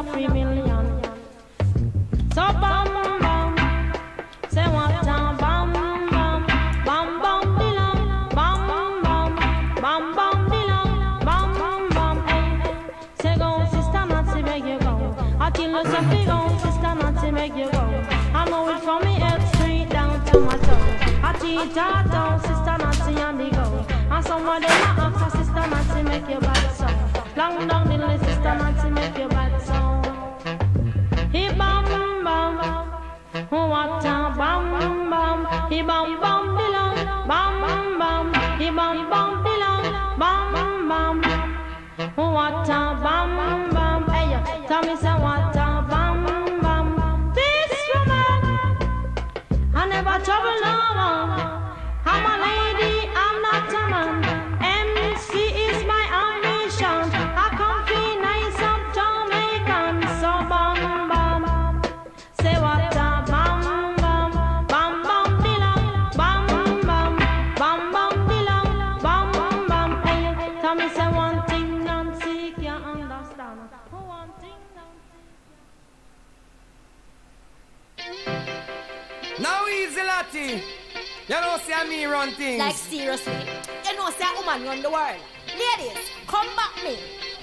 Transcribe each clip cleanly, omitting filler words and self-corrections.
a 3 million. So bam bam, say what a bam bam, bam bam belong, bam bam, bam bam belong, bam bam. Hey, say go, Sister Nancy, make you go. I kill yourself, go, Sister Nancy, make you go. I know it from me head straight down to my toe. I teach her down, Sister Nancy, and they go. And some of them a ask for Sister Nancy, make you bad song. Long down the list, Sister Nancy, make you bad song. He bam bam, what a bam bam. He bam bam belong, bam bam. He bam bam belong, bam bam. What a bam bam. Hey, tell me say what a bam bam. This woman, I never trouble no one. I'm a lady, I'm not a man. MC is my ambition. I come feel nice up Jamaican. So bam bam, say what a bam bam, bam bam belong, bam bam, bam bam belong, bam bam. Hey, tell me say one thing Nancy can't understand. One thing Nancy. Now easy, Lottie. You know, see me run things. Like seriously, you know, say a woman run the world. Ladies, come back me.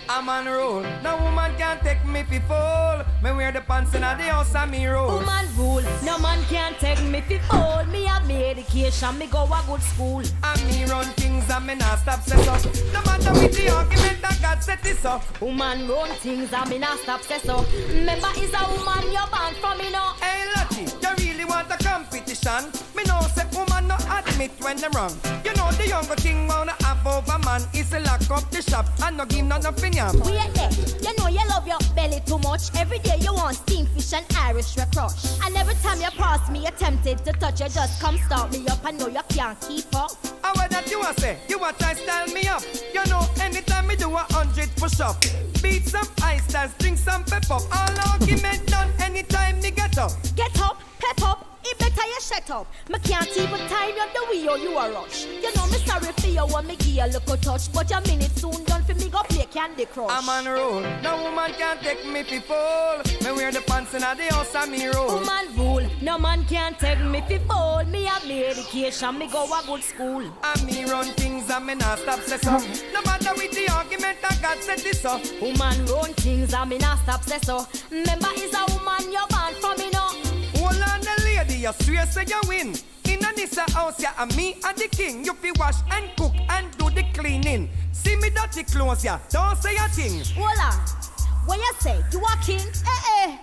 I'm on roll. No woman can take me fi fall. Me wear the pants in the house and me roll. Woman rule, no man can take me fi fall. Me have me education, me go a good school. And me run things and me not stop set up. No matter with the argument that God set this up. Woman run things and me not stop say so. Remember is a woman you're born from me now. Hey Lottie, you really want a competition? Me know say woman no admit when they wrong. You know the younger thing wanna have over man is to lock up the shop and no give none opinion. Wait there, you know you love your belly too much. Every day you want steamed fish and Irish red crush. And every time you pass me, you're tempted to touch. You just come start me up and know you can't keep up. And what that you a say? You a try style me up. You know anytime me do 100 push-up. Beat some ice stars, drink some pep up. All argument done anytime me get up. Get up, pep up. It better you shut up. Me can't even time you the way you a rush. You know me sorry for you when me give you a little touch. But your minute soon done for me go play Candy Crush. I'm on roll. No woman can take me fi fall. Me wear the pants in the house and me roll. Woman rule. No man can take me fi fall. Me have me education. Me go a good school. And me run things and me not stop say so. No matter with the argument that God set this up. Woman run things and me not stop say so. Remember is a woman you born from me now. Hold on the lady, you swear say you win. In a Nissa house, yeah, and me and the king. You fi wash and cook and do the cleaning. See me dirty clothes, yeah, don't say a thing. Hold on, what you say, you a king? Eh.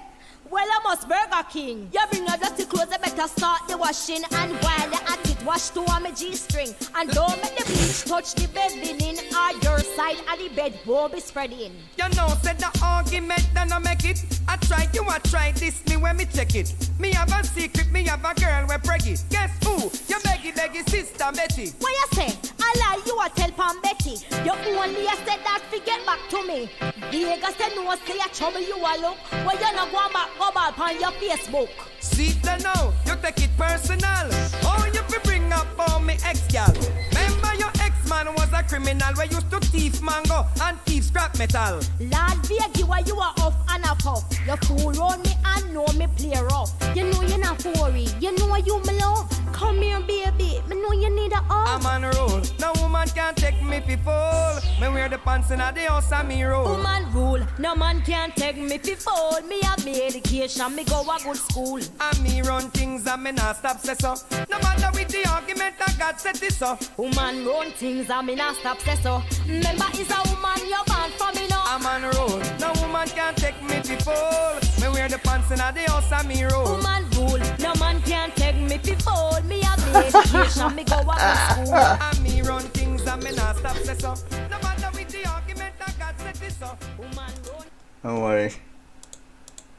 Well, I must Burger King. You bring your dirty clothes, you better start the washing. And while you're at it, wash two on my G-string. And don't make the bleach touch the bed linen. Or your side of the bed won't be spreading. You know, said the argument, then I make it. I try, you a try this, me when me check it. Me have a secret, me have a girl we preggy. Guess who? You beggy, sister Betty. What you say? I lie, you a tell Pam Betty. You only said that fi get back to me. Vegas said no, say a trouble you a look. Well, you not go back. Go back on your Facebook. See that now, you take it personal. Oh, you fi bring up all me ex-gal. Remember your ex-man was a criminal. We used to thief mango and thief scrap metal. Lord Veggie, why you are off and a puff. You fool round me and know me play rough. You know you're not worry. You know you me love. Come here, baby. Me know you need a hug. I'm on a roll. No woman can take me fi fall. Me wear the pants in the house and me roll. Woman rule. No man can take me fi fall. Me have me education. Me go a good school. And me run things and me not stop say so. No matter with the argument that God set this up. Woman run things and me not stop say so. Remember is a woman you born for me now. I'm on a roll. No woman can take me fi fall. Me wear the pants in the house and me roll. Woman rule. No man can take me fi fall. Me have me education. Me go a good school. And me run things and me not stop say so. No matter with the argument that God set this up. Woman run. Don't worry.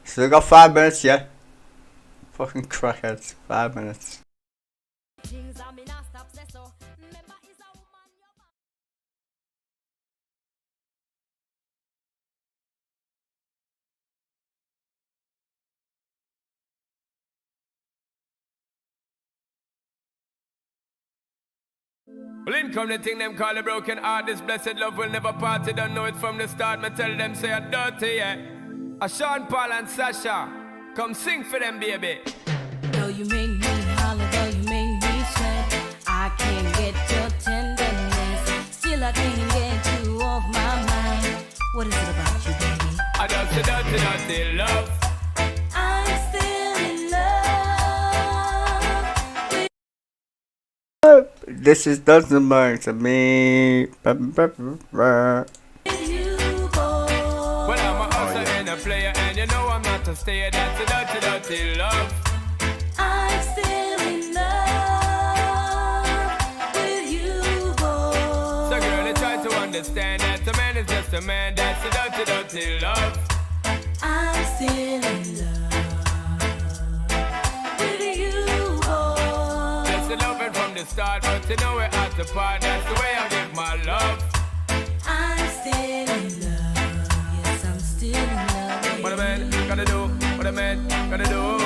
Still got 5 minutes yet. Fucking crackheads. 5 minutes. Things and me not stop say so. Remember is a woman you born. Well, in come the thing them call a broken heart. This blessed love will never part. They don't know it from the start. Me tell them say I'm dirty, yeah. Sean Paul and Sasha, come sing for them, baby. Though you make me holler, though you make me sweat, I can't get your tenderness. Still I can't get you off my mind. What is it about you, baby? I dirty, dirty, dirty love. I'm still in love This is doesn't matter to me. with you, boy. Well, I'm a hustler and a player, and you know I'm not a stayer. That's a dirty, dirty love. I'm still in love with you, boy. So, girl, I try to understand that a man is just a man. That's a dirty, dirty love. I'm still in love with you, boy. That's the loving from the start, but you know we're at the part. That's the way I give my love. I'm still in love. Yes, I'm still in love. What a man gonna do? What a man gonna do?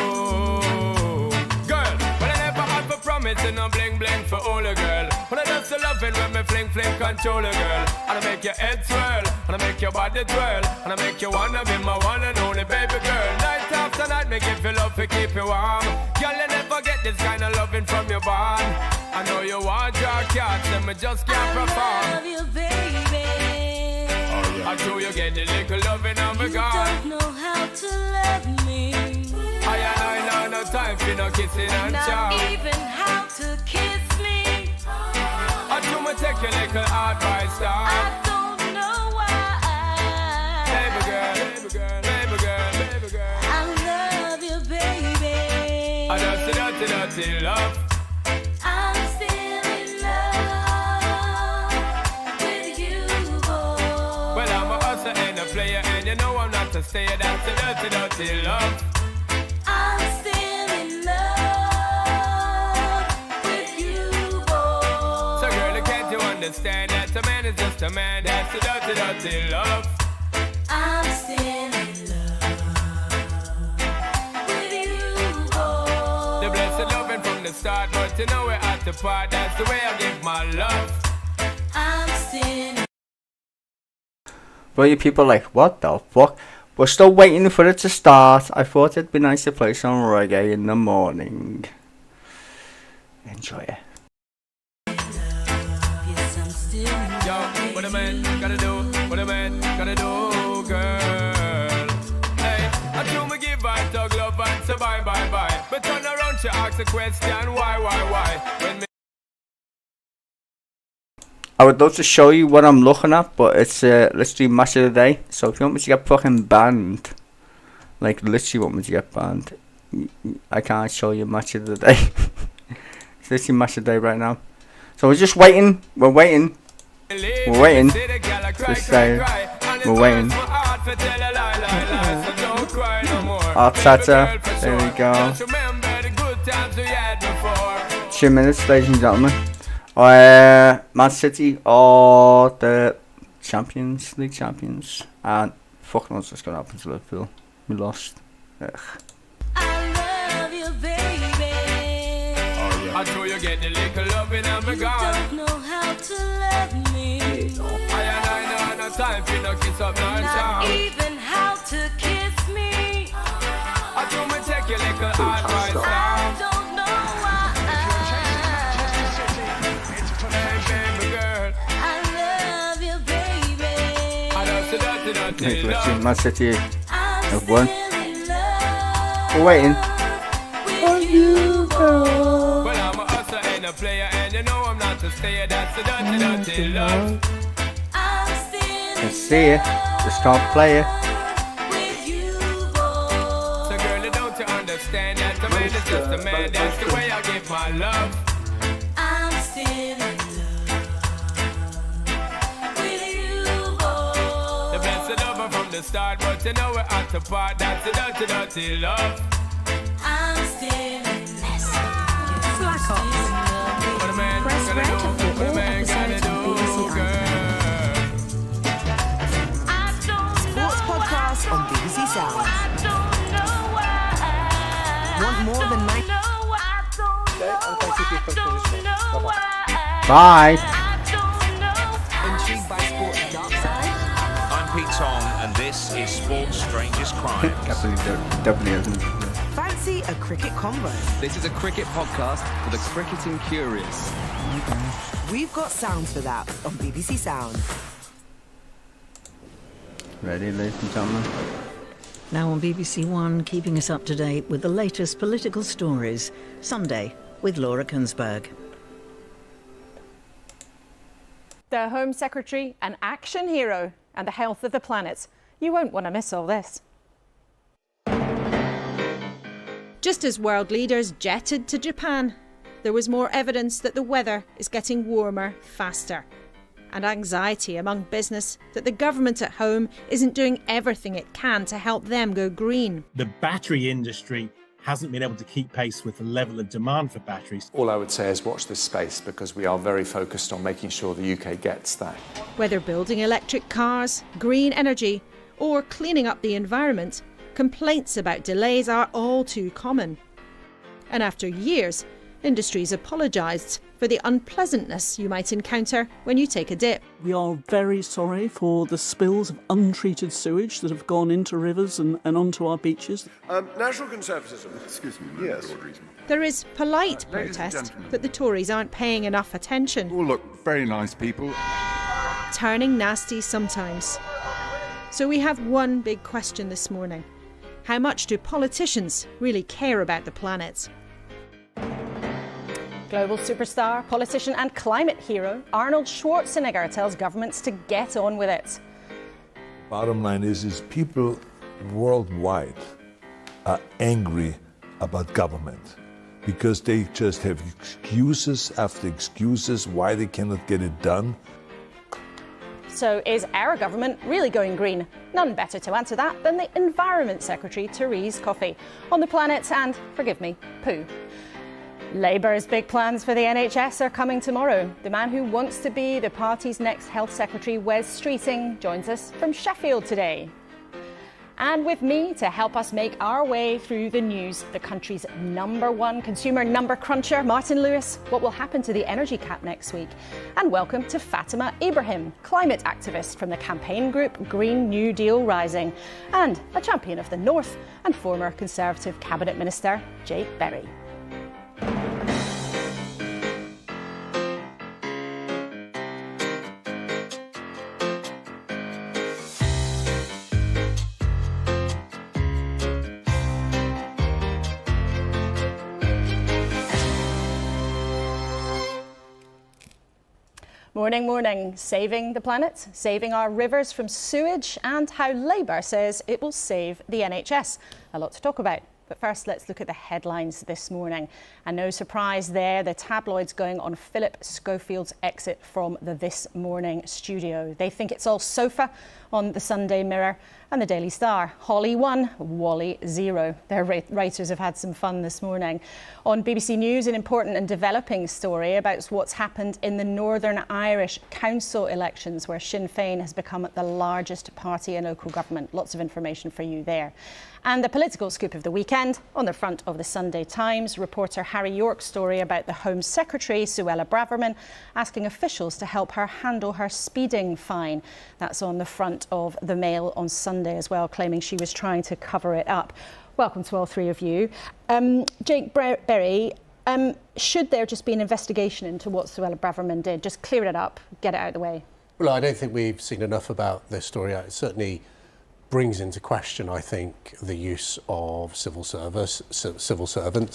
Girl, well I never had for promise and no bling bling for all a girl. When I just loving when me fling fling control a girl. And I make your head swirl, and I make your body twirl, and I make you wanna be my one and only baby girl. Night after night, make you feel love to keep you warm. Girl, you never get this kind of loving from your bond. I know you want your cats, and me just can't perform. Love you, baby. I know you get the little loving on my You God. don't know how to love me. I know no time for no kissing and Not chow. even how to kiss me. I do me take your little advice down. I don't know why. Baby girl, baby girl, baby girl, baby girl. I love you, baby. I dirty, dirty, dirty love. I'm still in love with you, boy. Well, I'm a hustler and a player, and you know I'm not a stayer. That's a dirty, dirty love. I'm still in love with you, boy. So girl, can't you understand that a man is just a man? That's a dirty, dirty love. I'm still in love with you, boy. The blessed loving from the start, but you know we're at the part. That's the way I give my love. I'm still. Well, you people like, what the fuck? We're still waiting for it to start. I thought it'd be nice to play some reggae in the morning. Enjoy it. Yes, I'm still in Yo, what a man gotta do, what a man gotta do, girl. Hey, I do me give her dog love and say bye, bye, bye. But turn around, she asks a question, why? When me I would love to show you what I'm looking at, but it's let's do match of the day. So if you want me to get fucking banned, like literally want me to get banned, I can't show you match of the day. It's literally match of the day right now. So we're just waiting. We're waiting. We're waiting. Just saying. We're waiting. Arteta. There we go. 2 minutes, ladies and gentlemen. Man City are the Champions League champions, and fuck knows what's gonna happen to Liverpool. We lost. Ugh. I love you, baby. I know you get the little loving and me You gone. don't know how to love me. I know no time for no kiss up, no Not charm. even how to kiss me. I do me take your little advice I down. don't know why. Hey, baby girl, I love you, baby. I just dirty, dirty Let's see, love. Man City I'm have still won. in love We're waiting. with you, boy. Well, I'm a hustler and a player, and you know I'm not a stayer. That's the dirty, dirty love. I'm still Let's see it. Just can't play it. with you, boy. So girl, don't you understand that a man is just a man? That's the way I give my love. I'm still in love with you, boy. The blessed lover from the start, but you know we're at the part. That's the dirty, dirty love. I'm still in love. Slack off. What a man Press gonna red do, for what a all man gonna episodes of do, BBC girl. I don't Sports podcast on BBC Sound. Want more than 9 Bye. intrigued by sports dark side? I'm Pete Tong, And this is Sport's Strangest Crimes. Definitely isn't. Fancy a cricket convo? This is a cricket podcast for the cricketing curious. We've got sounds for that on BBC Sound. Ready, ladies and gentlemen? Now on BBC One, keeping us up to date with the latest political stories. Sunday with Laura Kuenessberg. The Home Secretary, an action hero, and the health of the planet. You won't want to miss all this. Just as world leaders jetted to Japan, there was more evidence that the weather is getting warmer faster. And anxiety among business that the government at home isn't doing everything it can to help them go green. The battery industry hasn't been able to keep pace with the level of demand for batteries. All I would say is watch this space, because we are very focused on making sure the UK gets that. Whether building electric cars, green energy, or cleaning up the environment, complaints about delays are all too common. And after years, industries apologised for the unpleasantness you might encounter when you take a dip. We are very sorry for the spills of untreated sewage that have gone into rivers and onto our beaches. National Conservatism. Excuse me, yes. There is polite protest that the Tories aren't paying enough attention. Oh, look, very nice people. Turning nasty sometimes. So we have one big question this morning. How much do politicians really care about the planet? Global superstar, politician and climate hero Arnold Schwarzenegger tells governments to get on with it. Bottom line is people worldwide are angry about government because they just have excuses after excuses why they cannot get it done. So is our government really going green? None better to answer that than the Environment Secretary, Therese Coffey, on the planet and, forgive me, poo. Labour's big plans for the NHS are coming tomorrow. The man who wants to be the party's next Health Secretary, Wes Streeting, joins us from Sheffield today. And with me to help us make our way through the news, the country's #1 consumer number cruncher, Martin Lewis. What will happen to the energy cap next week? And welcome to Fatima Ibrahim, climate activist from the campaign group Green New Deal Rising, and a champion of the North and former Conservative Cabinet Minister, Jake Berry. Morning, morning. Saving the planet, saving our rivers from sewage, and how Labour says it will save the NHS. A lot to talk about. But first, let's look at the headlines this morning. And no surprise there, the tabloids going on Philip Schofield's exit from the This Morning studio. They think it's all sofa on the Sunday Mirror and the Daily Star. Holly 1, Wally 0. Their writers have had some fun this morning. On BBC News, an important and developing story about what's happened in the Northern Irish council elections, where Sinn Féin has become the largest party in local government. Lots of information for you there. And the political scoop of the weekend, on the front of the Sunday Times, reporter Harry York's story about the Home Secretary, Suella Braverman, asking officials to help her handle her speeding fine. That's on the front of the Mail on Sunday as well, claiming she was trying to cover it up. Welcome to all three of you. Jake Berry, should there just be an investigation into what Suella Braverman did? Just clear it up, get it out of the way. Well, I don't think we've seen enough about this story. It certainly brings into question, I think, the use of civil servants.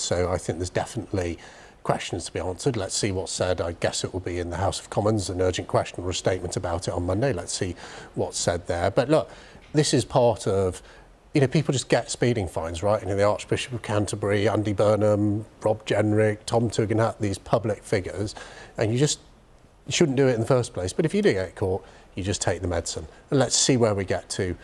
So I think there's definitely questions to be answered. Let's see what's said. I guess it will be in the House of Commons, an urgent question or a statement about it on Monday. Let's see what's said there. But look, this is part of, people just get speeding fines, right? The Archbishop of Canterbury, Andy Burnham, Rob Jenrick, Tom Tugendhat, these public figures, and you shouldn't do it in the first place. But if you do get caught, you just take the medicine. And let's see where we get to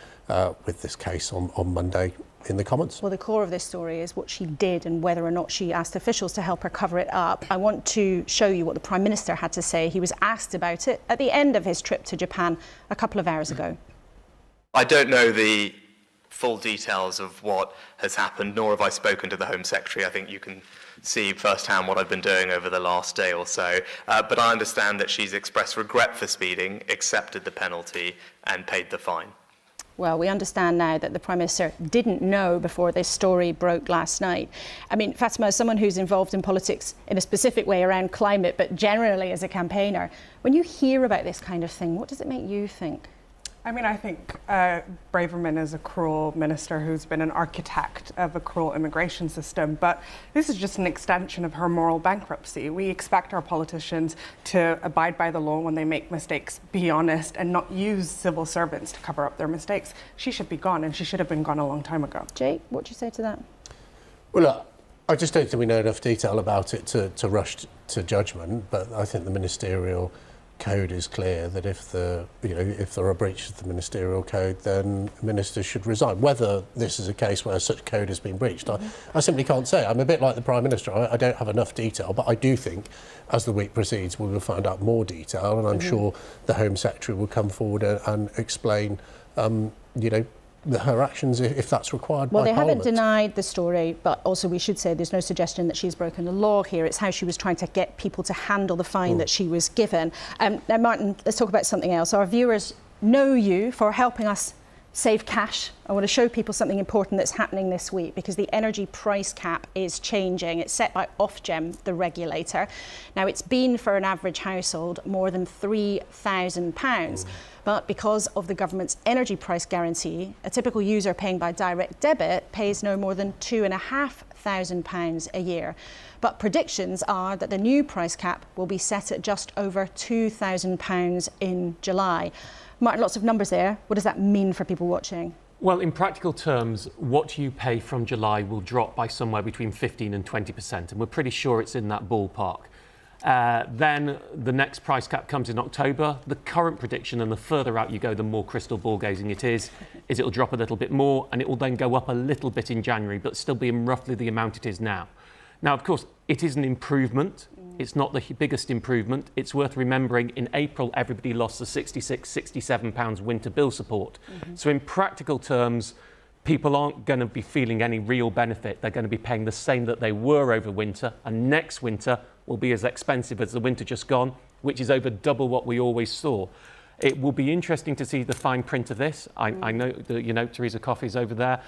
with this case on Monday in the Commons. Well, the core of this story is what she did and whether or not she asked officials to help her cover it up. I want to show you what the Prime Minister had to say. He was asked about it at the end of his trip to Japan a couple of hours ago. I don't know the full details of what has happened, nor have I spoken to the Home Secretary. I think you can see firsthand what I've been doing over the last day or so. But I understand that she's expressed regret for speeding, accepted the penalty and paid the fine. Well, we understand now that the Prime Minister didn't know before this story broke last night. I mean, Fatima, as someone who's involved in politics in a specific way around climate, but generally as a campaigner, when you hear about this kind of thing, what does it make you think? I mean, I think Braverman is a cruel minister who's been an architect of a cruel immigration system, but this is just an extension of her moral bankruptcy. We expect our politicians to abide by the law when they make mistakes, be honest, and not use civil servants to cover up their mistakes. She should be gone, and she should have been gone a long time ago. Jake, what do you say to that? Well, look, I just don't think we know enough detail about it to rush to judgment, but I think the ministerial code is clear that if there are breaches of the ministerial code, then ministers should resign. Whether this is a case where such code has been breached, I simply can't say. I'm a bit like the Prime Minister. I don't have enough detail, but I do think as the week proceeds we will find out more detail, and I'm sure the Home Secretary will come forward and explain her actions if that's required by Parliament. Well, they haven't denied the story, but also we should say there's no suggestion that she's broken the law here. It's how she was trying to get people to handle the fine that she was given. Now, Martin, let's talk about something else. Our viewers know you for helping us save cash. I want to show people something important that's happening this week, because the energy price cap is changing. It's set by Ofgem, the regulator. Now, it's been for an average household more than £3,000. But because of the government's energy price guarantee, a typical user paying by direct debit pays no more than £2,500 a year. But predictions are that the new price cap will be set at just over £2,000 in July. Martin, lots of numbers there. What does that mean for people watching? Well, in practical terms, what you pay from July will drop by somewhere between 15 and 20%, and we're pretty sure it's in that ballpark. Then the next price cap comes in October. The current prediction, and the further out you go, the more crystal ball gazing it is it'll drop a little bit more, and it will then go up a little bit in January, but still be in roughly the amount it is now. Now, of course, it is an improvement. It's not the biggest improvement. It's worth remembering in April, everybody lost the £66, £67 winter bill support. So in practical terms, people aren't going to be feeling any real benefit. They're going to be paying the same that they were over winter, and next winter will be as expensive as the winter just gone, which is over double what we always saw. It will be interesting to see the fine print of this. I know that, Teresa Coffey's over there.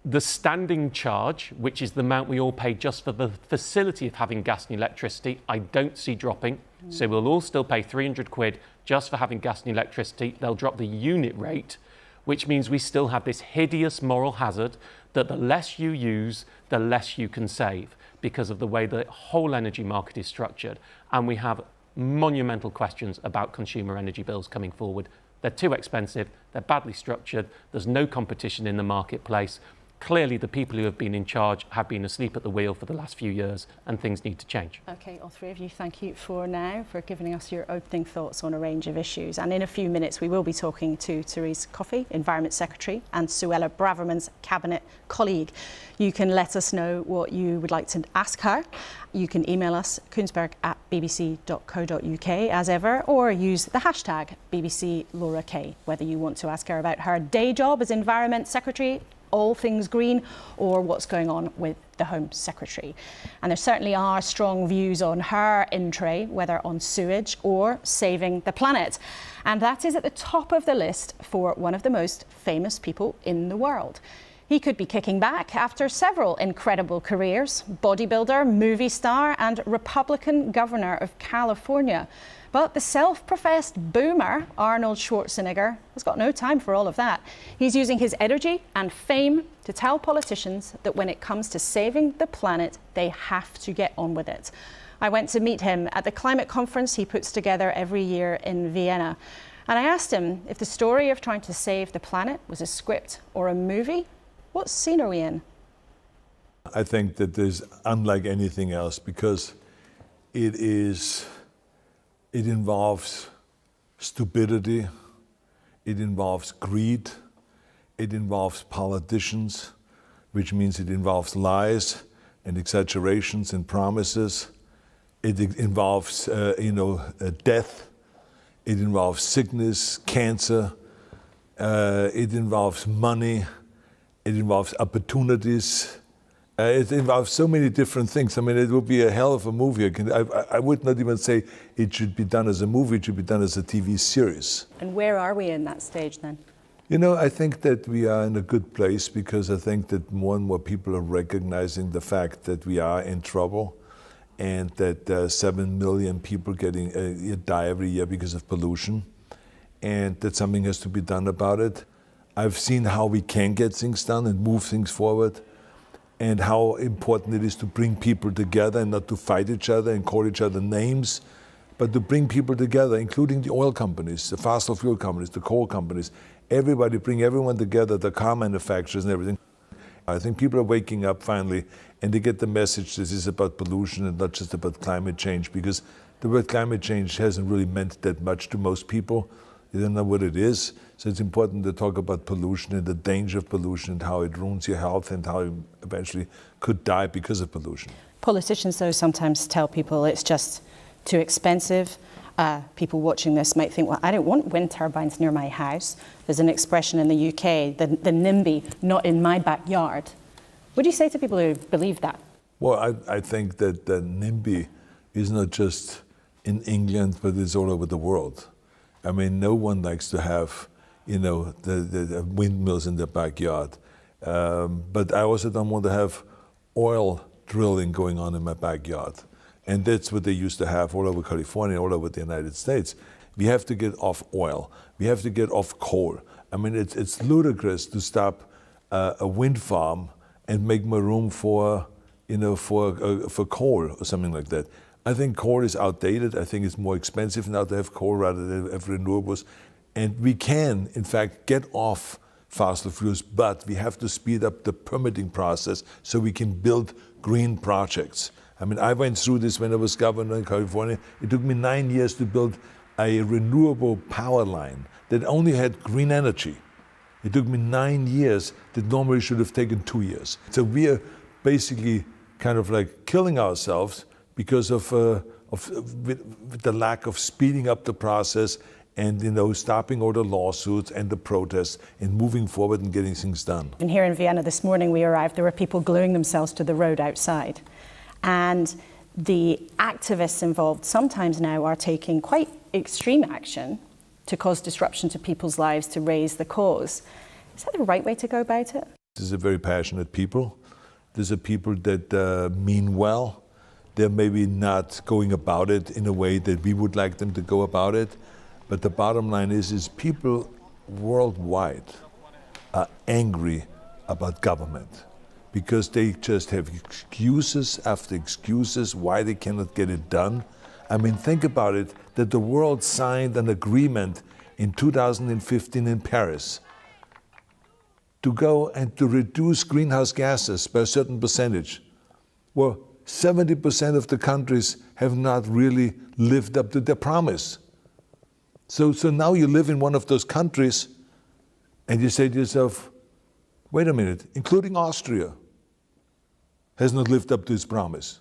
The standing charge, which is the amount we all pay just for the facility of having gas and electricity, I don't see dropping. So we'll all still pay £300 just for having gas and electricity. They'll drop the unit rate, which means we still have this hideous moral hazard that the less you use, the less you can save, because of the way the whole energy market is structured. And we have monumental questions about consumer energy bills coming forward. They're too expensive, they're badly structured, there's no competition in the marketplace. Clearly, the people who have been in charge have been asleep at the wheel for the last few years, and things need to change. OK, all three of you, thank you for giving us your opening thoughts on a range of issues. And in a few minutes, we will be talking to Teresa Coffey, Environment Secretary, and Suella Braverman's Cabinet colleague. You can let us know what you would like to ask her. You can email us, kuenessberg@bbc.co.uk, as ever, or use the hashtag #BBCLauraK, whether you want to ask her about her day job as Environment Secretary, all things green, or what's going on with the Home Secretary. And there certainly are strong views on her in tray, whether on sewage or saving the planet. And that is at the top of the list for one of the most famous people in the world. He could be kicking back after several incredible careers: bodybuilder, movie star, and Republican governor of California. But the self-professed boomer, Arnold Schwarzenegger, has got no time for all of that. He's using his energy and fame to tell politicians that when it comes to saving the planet, they have to get on with it. I went to meet him at the climate conference he puts together every year in Vienna. And I asked him if the story of trying to save the planet was a script or a movie. What scene are we in? I think that there's unlike anything else, because it involves stupidity, it involves greed, it involves politicians, which means it involves lies and exaggerations and promises. It involves, death. It involves sickness, cancer. It involves money. It involves opportunities. It involves so many different things. I mean, it would be a hell of a movie. I would not even say it should be done as a movie. It should be done as a TV series. And where are we in that stage then? You know, I think that we are in a good place because I think that more and more people are recognizing the fact that we are in trouble and that 7 million people die every year because of pollution, and that something has to be done about it. I've seen how we can get things done and move things forward, and how important it is to bring people together and not to fight each other and call each other names, but to bring people together, including the oil companies, the fossil fuel companies, the coal companies. Everybody, bring everyone together, the car manufacturers and everything. I think people are waking up finally, and they get the message this is about pollution and not just about climate change, because the word climate change hasn't really meant that much to most people. They don't know what it is. So it's important to talk about pollution and the danger of pollution and how it ruins your health and how you eventually could die because of pollution. Politicians, though, sometimes tell people it's just too expensive. People watching this might think, well, I don't want wind turbines near my house. There's an expression in the UK, the NIMBY, not in my backyard. What do you say to people who believe that? Well, I think that the NIMBY is not just in England, but it's all over the world. I mean, no one likes to have, you know, the windmills in their backyard. But I also don't want to have oil drilling going on in my backyard. And that's what they used to have all over California, all over the United States. We have to get off oil. We have to get off coal. I mean, it's ludicrous to stop a wind farm and make more room for, you know, for coal or something like that. I think coal is outdated. I think it's more expensive now to have coal rather than have renewables. And we can, in fact, get off fossil fuels, but we have to speed up the permitting process so we can build green projects. I mean, I went through this when I was governor in California. It took me 9 years to build a renewable power line that only had green energy. It took me 9 years that normally should have taken 2 years. So we are basically kind of like killing ourselves because of the lack of speeding up the process and, you know, stopping all the lawsuits and the protests and moving forward and getting things done. And here in Vienna this morning we arrived, there were people gluing themselves to the road outside. And the activists involved sometimes now are taking quite extreme action to cause disruption to people's lives, to raise the cause. Is that the right way to go about it? These are very passionate people. These are people that mean well. They're maybe not going about it in a way that we would like them to go about it. But the bottom line is people worldwide are angry about government, because they just have excuses after excuses why they cannot get it done. I mean, think about it, that the world signed an agreement in 2015 in Paris to go and to reduce greenhouse gases by a certain percentage. Well, 70% of the countries have not really lived up to their promise. So now you live in one of those countries and you say to yourself, wait a minute, including Austria has not lived up to its promise.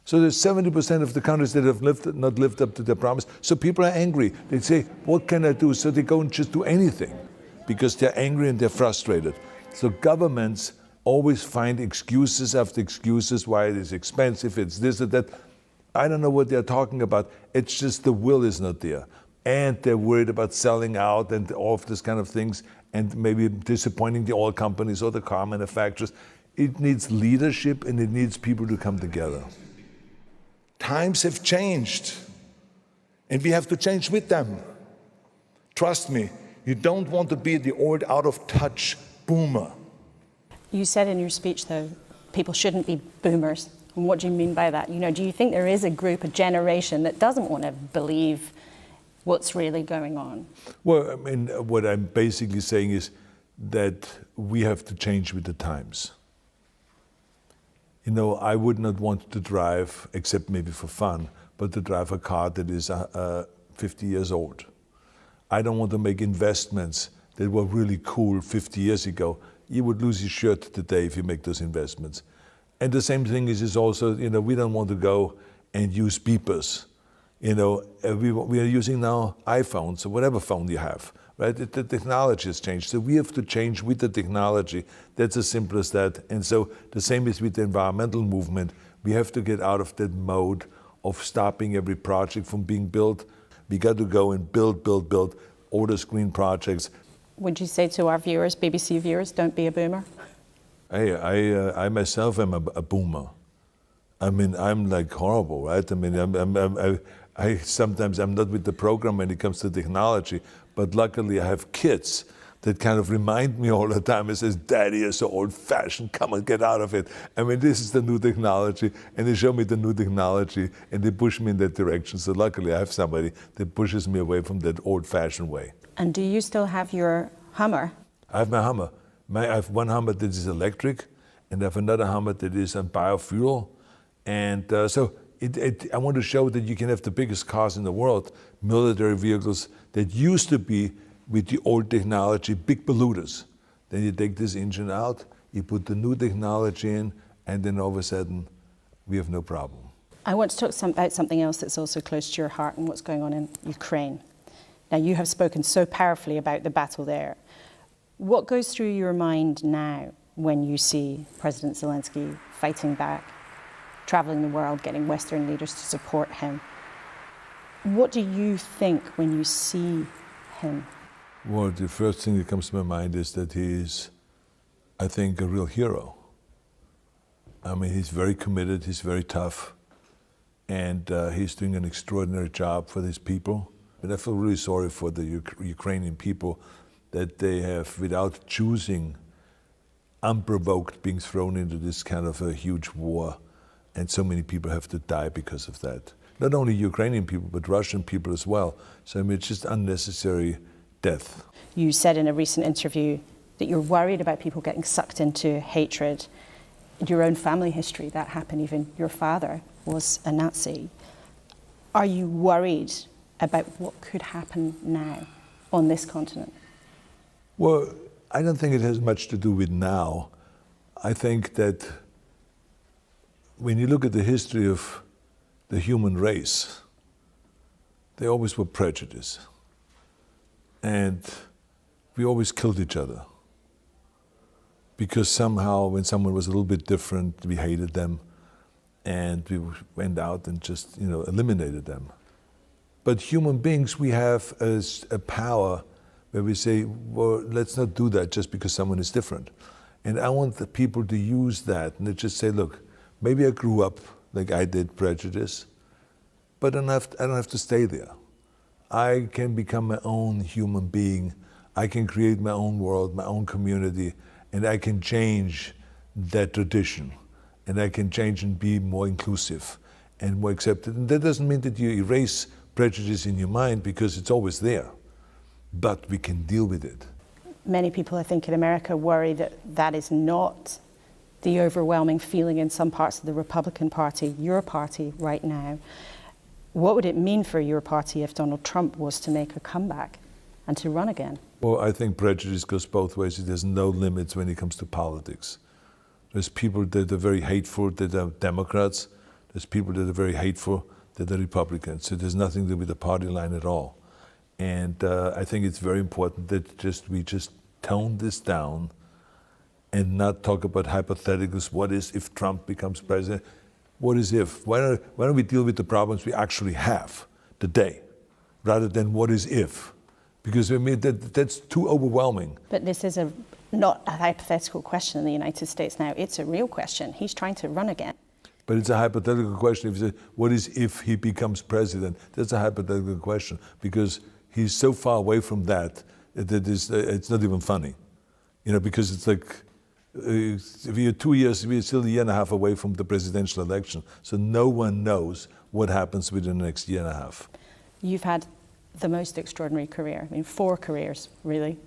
So there's 70% of the countries that have not lived up to their promise. So people are angry. They say, what can I do? So they go and just do anything because they're angry and they're frustrated. So governments always find excuses after excuses why it is expensive, it's this or that. I don't know what they're talking about. It's just the will is not there. And they're worried about selling out and all of this kind of things and maybe disappointing the oil companies or the car manufacturers. It needs leadership and it needs people to come together. Times have changed, and we have to change with them. Trust me, you don't want to be the old, out-of-touch boomer. You said in your speech, though, people shouldn't be boomers. And what do you mean by that? You know, do you think there is a group, a generation that doesn't want to believe what's really going on? Well, I mean, what I'm basically saying is that we have to change with the times. You know, I would not want to drive, except maybe for fun, but to drive a car that is 50 years old. I don't want to make investments that were really cool 50 years ago. You would lose your shirt today if you make those investments. And the same thing is also, you know, we don't want to go and use beepers. You know, we are using now iPhones or whatever phone you have, right? The technology has changed. So we have to change with the technology. That's as simple as that. And so the same is with the environmental movement. We have to get out of that mode of stopping every project from being built. We got to go and build all those green projects. Would you say to our viewers, BBC viewers, don't be a boomer? I myself am a boomer. I mean, I'm like horrible, right? I mean, I sometimes I'm not with the program when it comes to technology, but luckily I have kids that kind of remind me all the time. It says, "Daddy, you're so old-fashioned. Come on, get out of it." I mean, this is the new technology, and they show me the new technology, and they push me in that direction. So luckily, I have somebody that pushes me away from that old-fashioned way. And do you still have your Hummer? I have my Hummer. I have one Hummer that is electric, and I have another Hummer that is on biofuel. And so I want to show that you can have the biggest cars in the world, military vehicles that used to be with the old technology, big polluters. Then you take this engine out, you put the new technology in, and then all of a sudden, we have no problem. I want to talk about something else that's also close to your heart and what's going on in Ukraine. Now, you have spoken so powerfully about the battle there. What goes through your mind now when you see President Zelensky fighting back, traveling the world, getting Western leaders to support him? What do you think when you see him? Well, the first thing that comes to my mind is that he is, I think, a real hero. I mean, he's very committed, he's very tough, and he's doing an extraordinary job for these people. And I feel really sorry for the Ukrainian people that they have, without choosing, unprovoked, being thrown into this kind of a huge war, and so many people have to die because of that. Not only Ukrainian people, but Russian people as well. So I mean, it's just unnecessary death. You said in a recent interview that you're worried about people getting sucked into hatred. In your own family history, that happened. Even your father was a Nazi. Are you worried about what could happen now on this continent? Well, I don't think it has much to do with now. I think that when you look at the history of the human race, there always were prejudice. And we always killed each other. Because somehow, when someone was a little bit different, we hated them. And we went out and just, eliminated them. But human beings, we have a power where we say, well, let's not do that just because someone is different. And I want the people to use that and they just say, look, maybe I grew up like I did, prejudice, but I don't have to stay there. I can become my own human being. I can create my own world, my own community, and I can change that tradition. And I can change and be more inclusive and more accepted. And that doesn't mean that you erase prejudice in your mind, because it's always there. But we can deal with it. Many people, I think, in America worry that that is not the overwhelming feeling in some parts of the Republican Party, your party right now. What would it mean for your party if Donald Trump was to make a comeback and to run again? Well, I think prejudice goes both ways. There's no limits when it comes to politics. There's people that are very hateful that are Democrats. There's people that are very hateful that are Republicans. So there's nothing to do with the party line at all. And I think it's very important that we just tone this down and not talk about hypotheticals. What is if Trump becomes president? What is if? Why don't we deal with the problems we actually have today, rather than what is if? Because I mean, that's too overwhelming. But this is not a hypothetical question in the United States now. It's a real question. He's trying to run again. But it's a hypothetical question. If you say, what is if he becomes president? That's a hypothetical question, because he's so far away from that it's not even funny. Because it's like, if you're 2 years, we're still a year and a half away from the presidential election. So no one knows what happens within the next year and a half. You've had the most extraordinary career. I mean, 4 careers, really.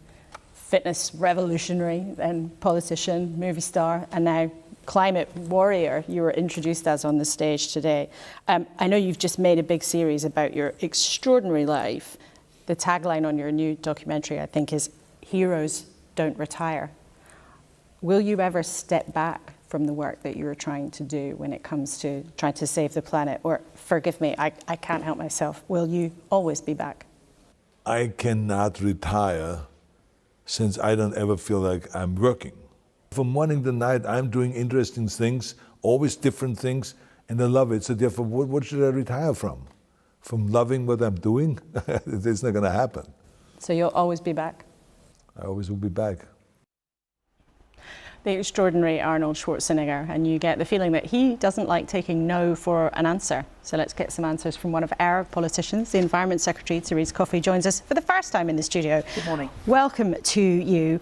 Fitness revolutionary, then politician, movie star, and now climate warrior, you were introduced as on the stage today. I know you've just made a big series about your extraordinary life. The tagline on your new documentary, I think, is "Heroes don't retire." Will you ever step back from the work that you were trying to do when it comes to trying to save the planet? Or, forgive me, I can't help myself. Will you always be back? I cannot retire, since I don't ever feel like I'm working. From morning to night, I'm doing interesting things, always different things, and I love it. So therefore, what should I retire from? From loving what I'm doing? It's not going to happen. So you'll always be back? I always will be back. The extraordinary Arnold Schwarzenegger, and you get the feeling that he doesn't like taking no for an answer. So let's get some answers from one of our politicians. The Environment Secretary, Therese Coffey, joins us for the first time in the studio. Good morning. Welcome to you.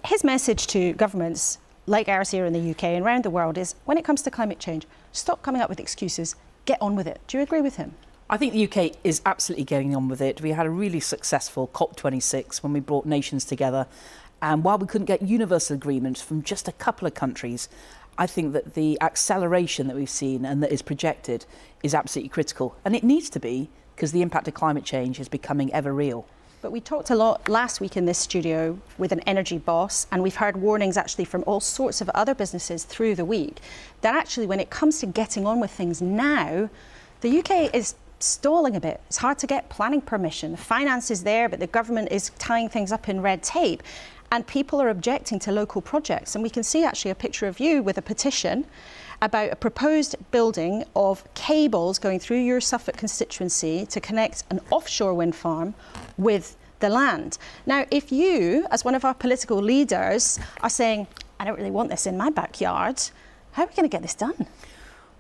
His message to governments like ours here in the UK and around the world is, when it comes to climate change, stop coming up with excuses, get on with it. Do you agree with him? I think the UK is absolutely getting on with it. We had a really successful COP26 when we brought nations together. And while we couldn't get universal agreement from just a couple of countries, I think that the acceleration that we've seen and that is projected is absolutely critical. And it needs to be, because the impact of climate change is becoming ever real. But we talked a lot last week in this studio with an energy boss, and we've heard warnings actually from all sorts of other businesses through the week that actually when it comes to getting on with things now, the UK is stalling a bit. It's hard to get planning permission. The finance is there, but the government is tying things up in red tape. And people are objecting to local projects. And we can see actually a picture of you with a petition about a proposed building of cables going through your Suffolk constituency to connect an offshore wind farm with the land. Now, if you, as one of our political leaders, are saying, I don't really want this in my backyard, how are we going to get this done?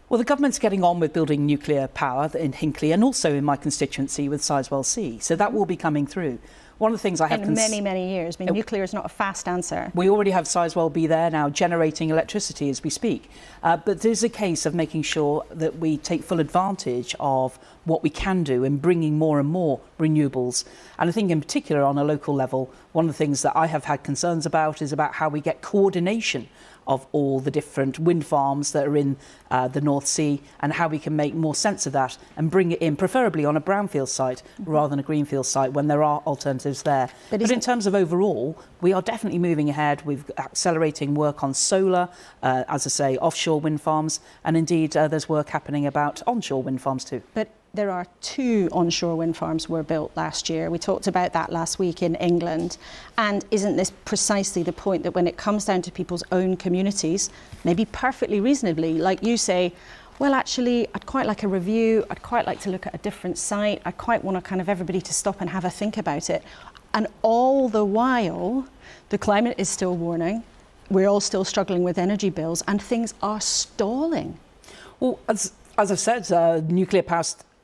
Well, the government's getting on with building nuclear power in Hinckley and also in my constituency with Sizewell C. So that will be coming through. One of the things I have... In many years. I mean, nuclear is not a fast answer. We already have Sizewell B there now, generating electricity as we speak. But there's a case of making sure that we take full advantage of what we can do in bringing more and more renewables. And I think in particular on a local level, one of the things that I have had concerns about is about how we get coordination of all the different wind farms that are in the North Sea and how we can make more sense of that and bring it in, preferably on a brownfield site rather than a greenfield site when there are alternatives there. But in terms of overall, we are definitely moving ahead with accelerating work on solar, as I say, offshore wind farms, and indeed there's work happening about onshore wind farms too. But there are 2 onshore wind farms were built last year. We talked about that last week in England. And isn't this precisely the point that when it comes down to people's own communities, maybe perfectly reasonably, like you say, well, actually, I'd quite like a review. I'd quite like to look at a different site. I quite want to kind of everybody to stop and have a think about it. And all the while, the climate is still warming. We're all still struggling with energy bills and things are stalling. Well, as I've said, nuclear power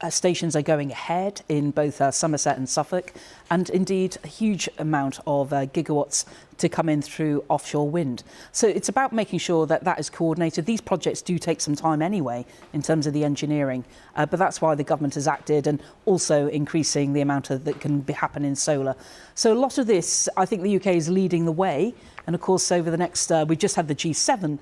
stations are going ahead in both Somerset and Suffolk, and indeed a huge amount of gigawatts to come in through offshore wind. So it's about making sure that that is coordinated. These projects do take some time anyway in terms of the engineering, but that's why the government has acted, and also increasing the amount that can happen in solar. So a lot of this, I think the UK is leading the way. And of course, over the next, we've just had the G7,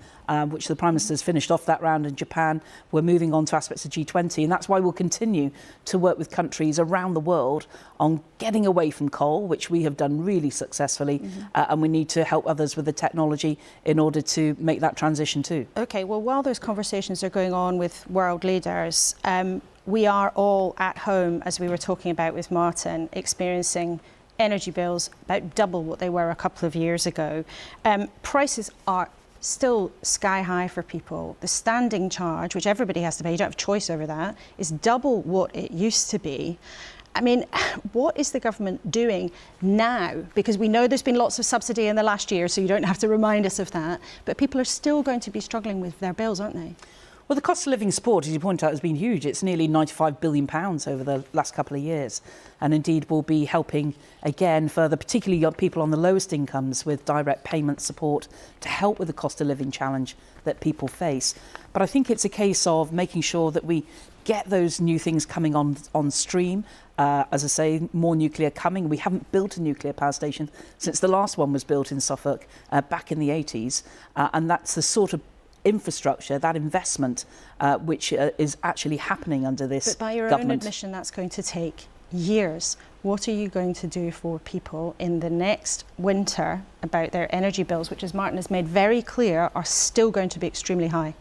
which the Prime Minister's finished off that round in Japan. We're moving on to aspects of G20, and that's why we'll continue to work with countries around the world on getting away from coal, which we have done really successfully, and we need to help others with the technology in order to make that transition too. OK, well, while those conversations are going on with world leaders, we are all at home, as we were talking about with Martin, experiencing energy bills about double what they were a couple of years ago. Prices are still sky high for people. The standing charge, which everybody has to pay, you don't have a choice over that, is double what it used to be. I mean, what is the government doing now? Because we know there's been lots of subsidy in the last year, so you don't have to remind us of that. But people are still going to be struggling with their bills, aren't they? Well, the cost of living support, as you point out, has been huge. It's nearly £95 billion over the last couple of years. And indeed will be helping again further, particularly people on the lowest incomes, with direct payment support to help with the cost of living challenge that people face. But I think it's a case of making sure that we get those new things coming on stream. As I say, more nuclear coming. We haven't built a nuclear power station since the last one was built in Suffolk back in the 80s. And that's the sort of infrastructure, that investment, which is actually happening under this government. But by your own admission, that's going to take years. What are you going to do for people in the next winter about their energy bills, which, as Martin has made very clear, are still going to be extremely high?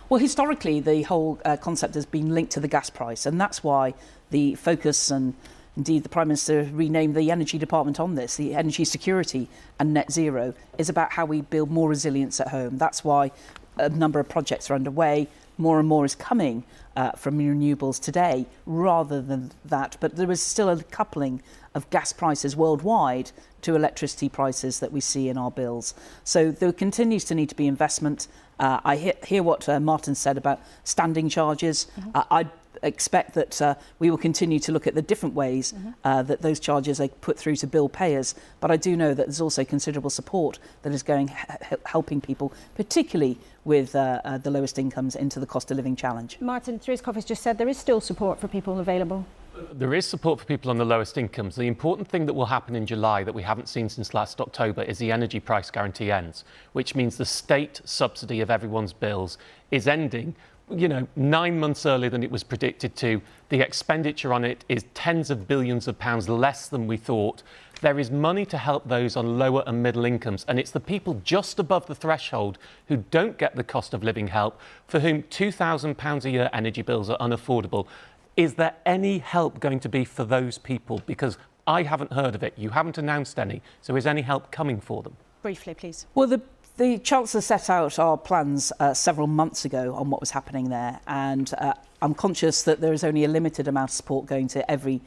Well, historically, the whole concept has been linked to the gas price, and that's why the focus, and indeed the Prime Minister renamed the Energy Department on this, the energy security and net zero, is about how we build more resilience at home. That's why a number of projects are underway, more and more is coming from renewables today rather than that. But there is still a coupling of gas prices worldwide to electricity prices that we see in our bills. So there continues to need to be investment. I hear what Martin said about standing charges. I expect that we will continue to look at the different ways that those charges are put through to bill payers. But I do know that there's also considerable support that is going helping people, particularly with the lowest incomes, into the cost of living challenge. Martin, Therese Coffey's just said there is still support for people available. There is support for people on the lowest incomes. The important thing that will happen in July that we haven't seen since last October is the energy price guarantee ends, which means the state subsidy of everyone's bills is ending, 9 months earlier than it was predicted to. The expenditure on it is tens of billions of pounds less than we thought. There is money to help those on lower and middle incomes, and it's the people just above the threshold who don't get the cost of living help, for whom £2,000 a year energy bills are unaffordable. Is there any help going to be for those people? Because I haven't heard of it. You haven't announced any. So is any help coming for them? Briefly, please. Well, the Chancellor set out our plans several months ago on what was happening there. And I'm conscious that there is only a limited amount of support going to every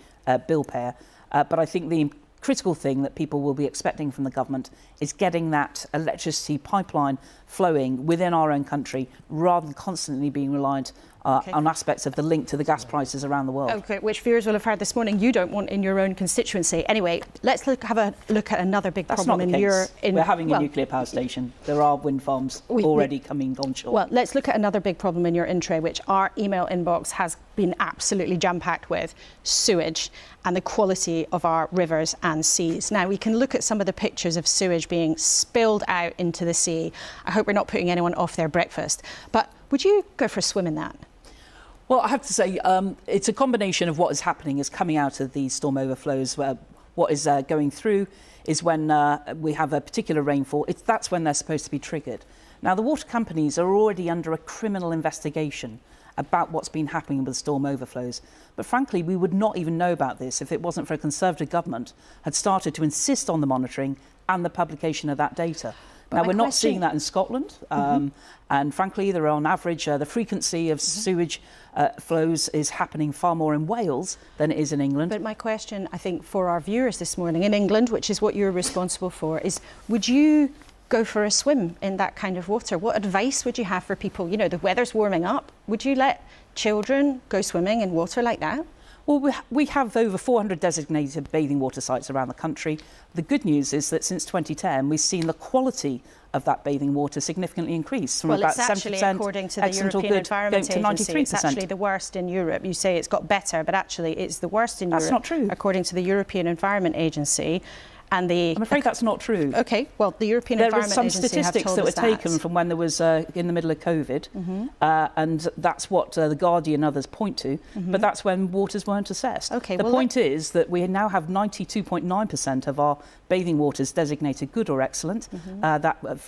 bill payer. But I think the critical thing that people will be expecting from the government is getting that electricity pipeline flowing within our own country rather than constantly being reliant on aspects of the link to the gas prices around the world. OK, which viewers will have heard this morning you don't want in your own constituency. Anyway, let's have a look at another big problem in your... We're having a nuclear power station. There are wind farms already coming onshore. Well, let's look at another big problem in your intro, which our email inbox has been absolutely jam-packed with: sewage and the quality of our rivers and seas. Now, we can look at some of the pictures of sewage being spilled out into the sea. I hope we're not putting anyone off their breakfast. But would you go for a swim in that? Well, I have to say, it's a combination of what is happening is coming out of these storm overflows. What is going through is when we have a particular rainfall. That's when they're supposed to be triggered. Now, the water companies are already under a criminal investigation about what's been happening with storm overflows. But frankly, we would not even know about this if it wasn't for a Conservative government had started to insist on the monitoring and the publication of that data. Now, we're not seeing that in Scotland. And frankly, there are on average, the frequency of sewage flows is happening far more in Wales than it is in England. But my question, I think, for our viewers this morning in England, which is what you're responsible for, is would you go for a swim in that kind of water? What advice would you have for people? The weather's warming up. Would you let children go swimming in water like that? Well, we have over 400 designated bathing water sites around the country. The good news is that since 2010, we've seen the quality of that bathing water significantly increase from about 70%, actually, according to the European Environment Agency, it's actually the worst in Europe. You say it's got better, but actually it's the worst in Europe. That's not true. According to the European Environment Agency. I'm afraid that's not true. OK, well, the European Environment Agency have told us that. There were some statistics that were taken from when there was in the middle of COVID, and that's what The Guardian and others point to, but that's when waters weren't assessed. OK, the point is that we now have 92.9% of our bathing waters designated good or excellent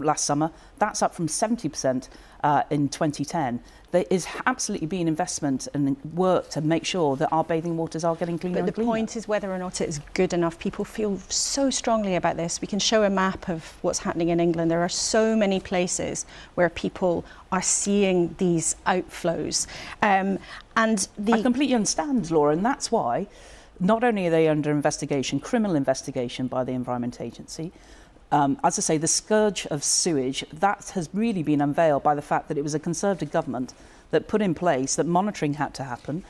last summer. That's up from 70% in 2010. There is absolutely been investment and work to make sure that our bathing waters are getting cleaner and cleaner. But the point is whether or not it is good enough. People feel so strongly about this. We can show a map of what's happening in England. There are so many places where people are seeing these outflows. I completely understand, Laura, and that's why not only are they under investigation, criminal investigation by the Environment Agency, as I say, the scourge of sewage, that has really been unveiled by the fact that it was a Conservative government that put in place that monitoring had to happen.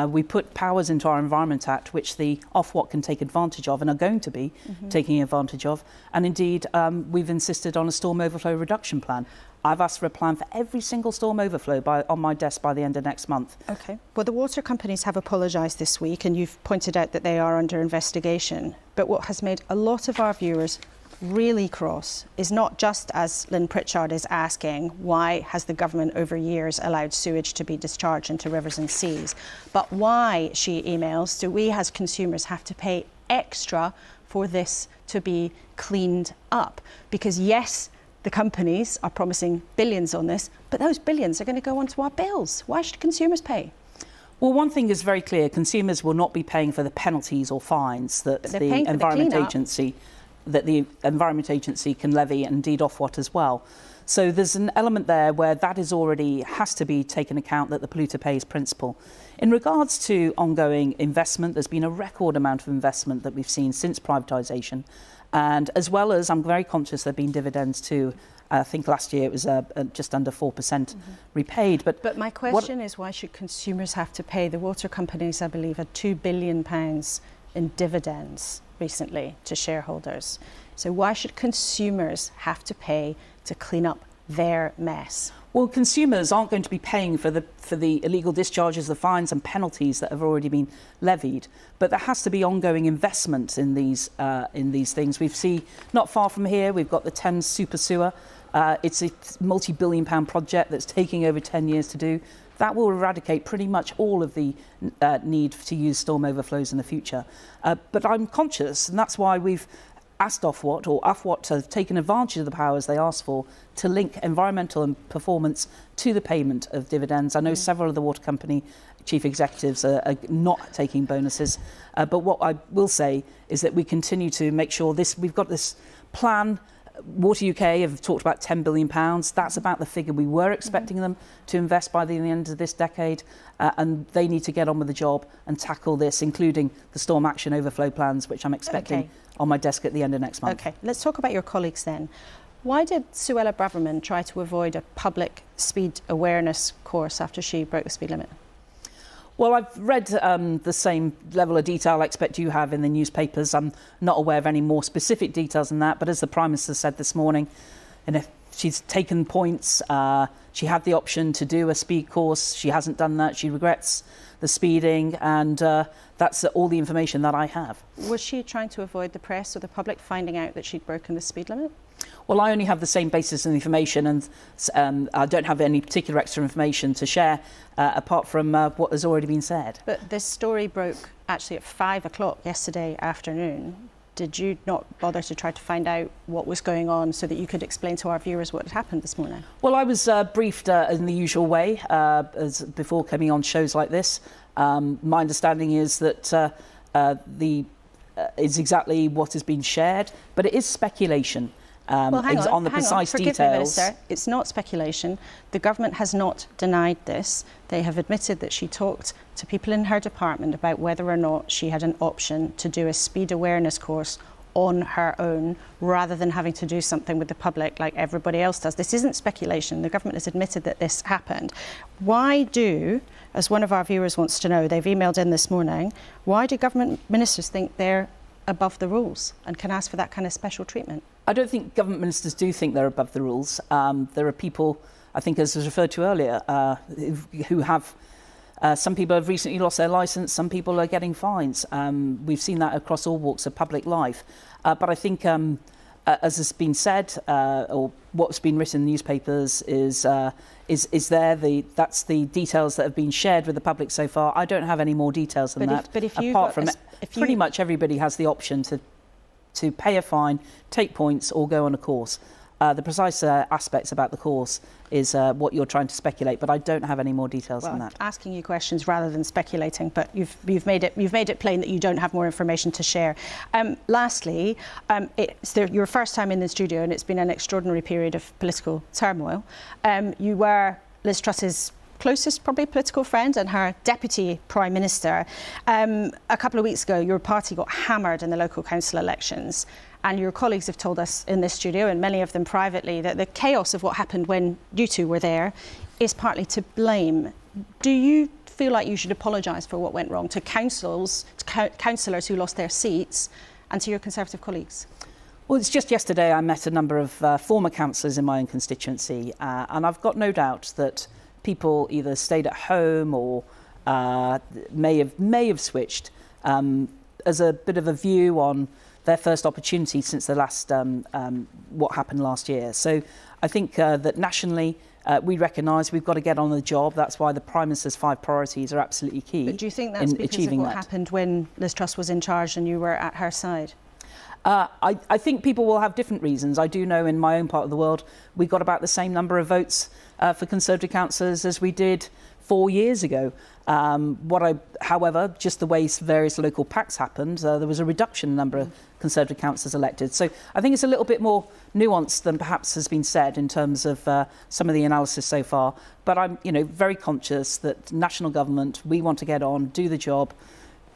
We put powers into our Environment Act, which the Ofwat can take advantage of and are going to be taking advantage of. And indeed, we've insisted on a storm overflow reduction plan. I've asked for a plan for every single storm overflow on my desk by the end of next month. OK. Well, the water companies have apologised this week, and you've pointed out that they are under investigation. But what has made a lot of our viewers really cross is not just, as Lynn Pritchard is asking, why has the government over years allowed sewage to be discharged into rivers and seas, but why, she emails, do we as consumers have to pay extra for this to be cleaned up? Because yes, the companies are promising billions on this, but those billions are going to go onto our bills. Why should consumers pay? Well, one thing is very clear: consumers will not be paying for the penalties or fines that the Environment Agency that the Environment Agency can levy, and indeed Ofwat as well. So there's an element there where that is already has to be taken account, that the polluter pays principle. In regards to ongoing investment, there's been a record amount of investment that we've seen since privatisation, and as well as I'm very conscious there have been dividends too. I think last year it was just under 4% repaid. But my question is, why should consumers have to pay? The water companies, I believe, had £2 billion in dividends recently to shareholders. So why should consumers have to pay to clean up their mess? Well, consumers aren't going to be paying for the illegal discharges, the fines and penalties that have already been levied. But there has to be ongoing investment in these things. We've seen not far from here, we've got the Thames Super Sewer. It's a multi-billion-pound project that's taking over 10 years to do. That will eradicate pretty much all of the need to use storm overflows in the future. But I'm conscious, and that's why we've asked Ofwat have taken advantage of the powers they asked for to link environmental and performance to the payment of dividends. I know several of the water company chief executives are not taking bonuses, but what I will say is that we continue to make sure we've got this plan. Water UK have talked about £10 billion. That's about the figure we were expecting them to invest by the end of this decade, and they need to get on with the job and tackle this, including the storm action overflow plans, which I'm expecting on my desk at the end of next month. Okay, let's talk about your colleagues then. Why did Suella Braverman try to avoid a public speed awareness course after she broke the speed limit? Well, I've read the same level of detail I expect you have in the newspapers. I'm not aware of any more specific details than that, but as the Prime Minister said this morning, and if she's taken points, she had the option to do a speed course. She hasn't done that. She regrets the speeding, and that's all the information that I have. Was she trying to avoid the press or the public finding out that she'd broken the speed limit? Well, I only have the same basis of information, and I don't have any particular extra information to share apart from what has already been said. But this story broke actually at 5 o'clock yesterday afternoon. Did you not bother to try to find out what was going on so that you could explain to our viewers what had happened this morning? Well, I was briefed in the usual way before coming on shows like this. My understanding is that is exactly what has been shared, but it is speculation. Well, hang on, the precise Forgive details. Me, Minister. It's not speculation. The government has not denied this. They have admitted that she talked to people in her department about whether or not she had an option to do a speed awareness course on her own rather than having to do something with the public like everybody else does. This isn't speculation. The government has admitted that this happened. Why do, as one of our viewers wants to know, they've emailed in this morning, why do government ministers think they're above the rules and can ask for that kind of special treatment? I don't think government ministers do think they're above the rules. There are people, I think as was referred to earlier, who have, some people have recently lost their licence, some people are getting fines. We've seen that across all walks of public life. But I think, as has been said, or what's been written in the newspapers is there. That's the details that have been shared with the public so far. I don't have any more details than that. Apart from pretty much everybody has the option to pay a fine, take points, or go on a course. The precise aspects about the course is what you're trying to speculate, but I don't have any more details than that. Asking you questions rather than speculating, but you've made it plain that you don't have more information to share. Lastly, it's your first time in the studio, and it's been an extraordinary period of political turmoil. You were Liz Truss's closest probably political friend and her deputy prime minister. A couple of weeks ago, your party got hammered in the local council elections, and your colleagues have told us in this studio, and many of them privately, that the chaos of what happened when you two were there is partly to blame. Do you feel like you should apologise for what went wrong to councillors who lost their seats and to your Conservative colleagues? Well, it's just yesterday I met a number of former councillors in my own constituency, and I've got no doubt that people either stayed at home or may have switched as a bit of a view on their first opportunity since the last what happened last year. So I think that nationally we recognise we've got to get on the job. That's why the Prime Minister's 5 priorities are absolutely key. But do you think that's because of what happened when Liz Truss was in charge and you were at her side? I think people will have different reasons. I do know in my own part of the world we got about the same number of votes for Conservative councillors as we did 4 years ago. However, just the way various local pacts happened, there was a reduction in the number of Conservative councillors elected. So I think it's a little bit more nuanced than perhaps has been said in terms of some of the analysis so far. But I'm, very conscious that national government, we want to get on, do the job.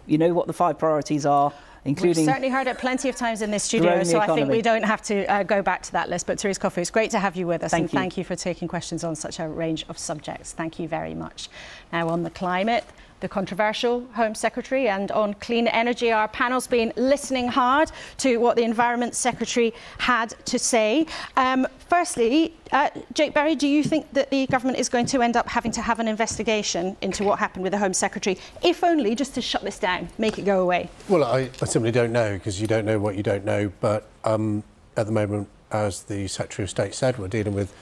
You know what the 5 priorities are, including... We've certainly heard it plenty of times in this studio, so I think we don't have to go back to that list. But Therese Coffey, it's great to have you with us, and thank you for taking questions on such a range of subjects. Thank you very much. Now, on the climate, the controversial Home Secretary, and on clean energy, our panel's been listening hard to what the Environment Secretary had to say. Firstly, Jake Berry, do you think that the government is going to end up having to have an investigation into what happened with the Home Secretary, if only just to shut this down, make it go away? Well, I simply don't know, because you don't know what you don't know. But at the moment, as the Secretary of State said, we're dealing with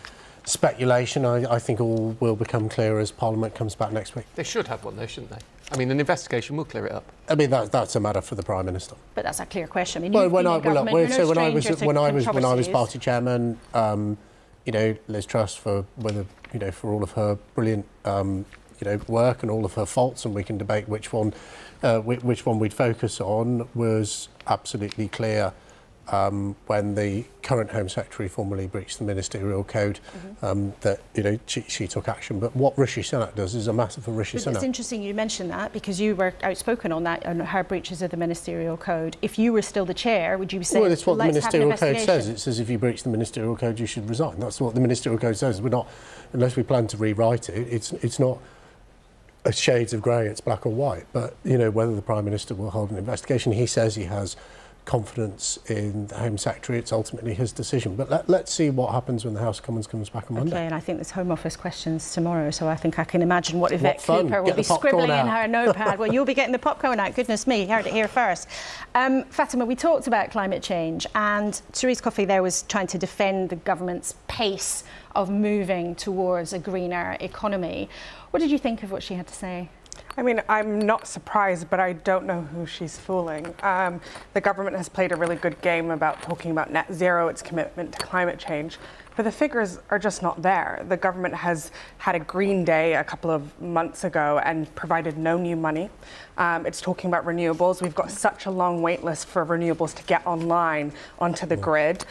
speculation. I think all will become clear as Parliament comes back next week. They should have one, though, shouldn't they? I mean, an investigation will clear it up. I mean, that's a matter for the Prime Minister. But that's a clear question. I mean, when I was party chairman, Liz Truss for all of her brilliant work and all of her faults, and we can debate which one we'd focus on, was absolutely clear. When the current Home Secretary formally breached the ministerial code, that she took action. But what Rishi Sunak does is a matter for Rishi Sunak. It's interesting you mentioned that, because you were outspoken on that, on her breaches of the ministerial code. If you were still the chair, would you say? Well, it's what the ministerial code says. It says if you breach the ministerial code, you should resign. That's what the ministerial code says. We're not, unless we plan to rewrite it. It's not a shades of grey. It's black or white. But whether the Prime Minister will hold an investigation, he says he has confidence in the Home Secretary. It's ultimately his decision. But let's see what happens when the House of Commons comes back on Monday. Okay, and I think there's Home Office questions tomorrow, so I think I can imagine what Yvette Cooper will be scribbling in her notepad. Well, you'll be getting the popcorn out. Goodness me, heard it here first. Fatima, we talked about climate change, and Therese Coffey there was trying to defend the government's pace of moving towards a greener economy. What did you think of what she had to say? I mean, I'm not surprised, but I don't know who she's fooling. The government has played a really good game about talking about net zero, its commitment to climate change, but the figures are just not there. The government has had a green day a couple of months ago and provided no new money. It's talking about renewables. We've got such a long wait list for renewables to get online onto the grid.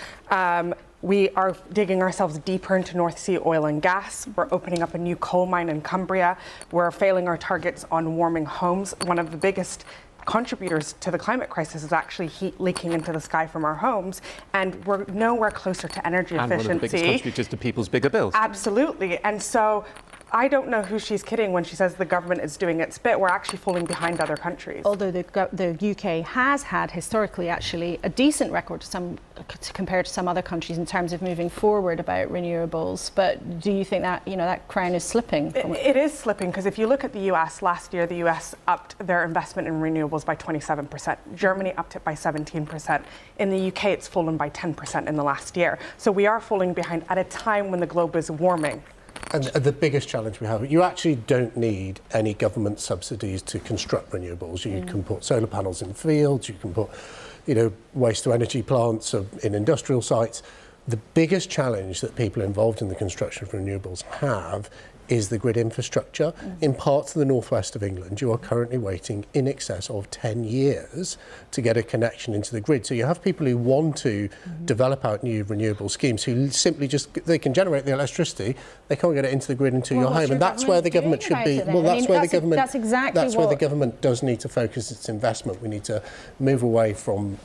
We are digging ourselves deeper into North Sea oil and gas. We're opening up a new coal mine in Cumbria. We're failing our targets on warming homes. One of the biggest contributors to the climate crisis is actually heat leaking into the sky from our homes, and we're nowhere closer to energy efficiency. And one of the biggest contributors to people's bigger bills. Absolutely. And so I don't know who she's kidding when she says the government is doing its bit. We're actually falling behind other countries. Although the UK has had historically actually a decent record compared to some other countries in terms of moving forward about renewables. But do you think that that crown is slipping? It is slipping, because if you look at the US last year, the US upped their investment in renewables by 27%. Germany upped it by 17%. In the UK, it's fallen by 10% in the last year. So we are falling behind at a time when the globe is warming. And the biggest challenge we have, you actually don't need any government subsidies to construct renewables. You can put solar panels in fields, you can put, waste to energy plants in industrial sites. The biggest challenge that people involved in the construction of renewables have is the grid infrastructure. In parts of the northwest of England, you are currently waiting in excess of 10 years to get a connection into the grid. So you have people who want to develop out new renewable schemes who simply they can generate the electricity, they can't get it into the grid into your home, and that's where the government should be. Well, that's where the government does need to focus its investment. We need to move away from,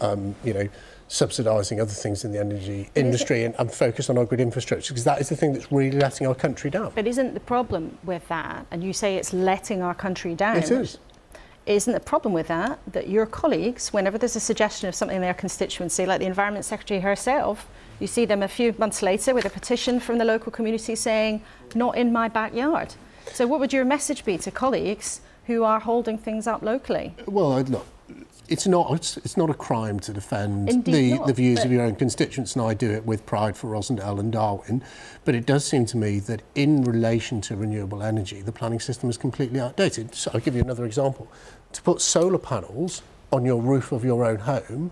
subsidising other things in the energy industry and focus on our grid infrastructure, because that is the thing that's really letting our country down. But isn't the problem with that, and you say it's letting our country down? It is. Isn't the problem with that your colleagues, whenever there's a suggestion of something in their constituency, like the Environment Secretary herself, you see them a few months later with a petition from the local community saying, not in my backyard. So what would your message be to colleagues who are holding things up locally? Well, it's not a crime to defend the views of your own constituents, and I do it with pride for Rosendale and Darwin. But it does seem to me that in relation to renewable energy, the planning system is completely outdated. So I'll give you another example. To put solar panels on your roof of your own home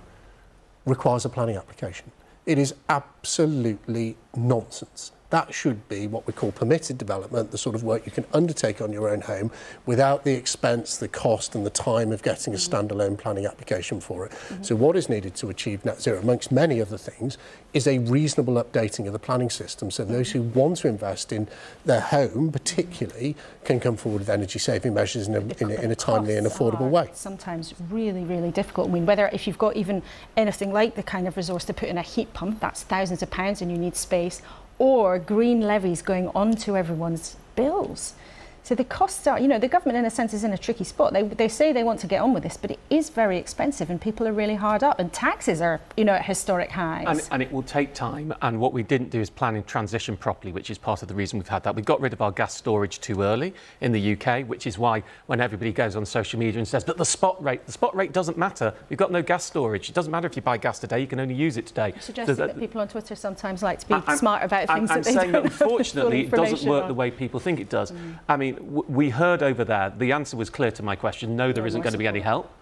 requires a planning application. It is absolutely nonsense That should be what we call permitted development, the sort of work you can undertake on your own home without the expense, the cost and the time of getting a standalone planning application for it. So what is needed to achieve net zero, amongst many other things, is a reasonable updating of the planning system so those who want to invest in their home particularly can come forward with energy saving measures in a timely and affordable way. Sometimes really, really difficult. I mean, whether if you've got even anything like the kind of resource to put in a heat pump, that's thousands of pounds and you need space, or green levies going onto everyone's bills. So the costs are, you know, the government in a sense is in a tricky spot. They say they want to get on with this, but it is very expensive and people are really hard up and taxes are, you know, at historic highs. And it will take time. And what we didn't do is plan in transition properly, which is part of the reason we've had that. We got rid of our gas storage too early in the UK, which is why when everybody goes on social media and says, but the spot rate doesn't matter. We've got no gas storage. It doesn't matter if you buy gas today, you can only use it today. Suggesting that people on Twitter sometimes like to be smart about things that they saying don't that unfortunately have full it doesn't work information the way people think it does. I mean, we heard over there, the answer was clear to my question, no, there isn't going to be any help.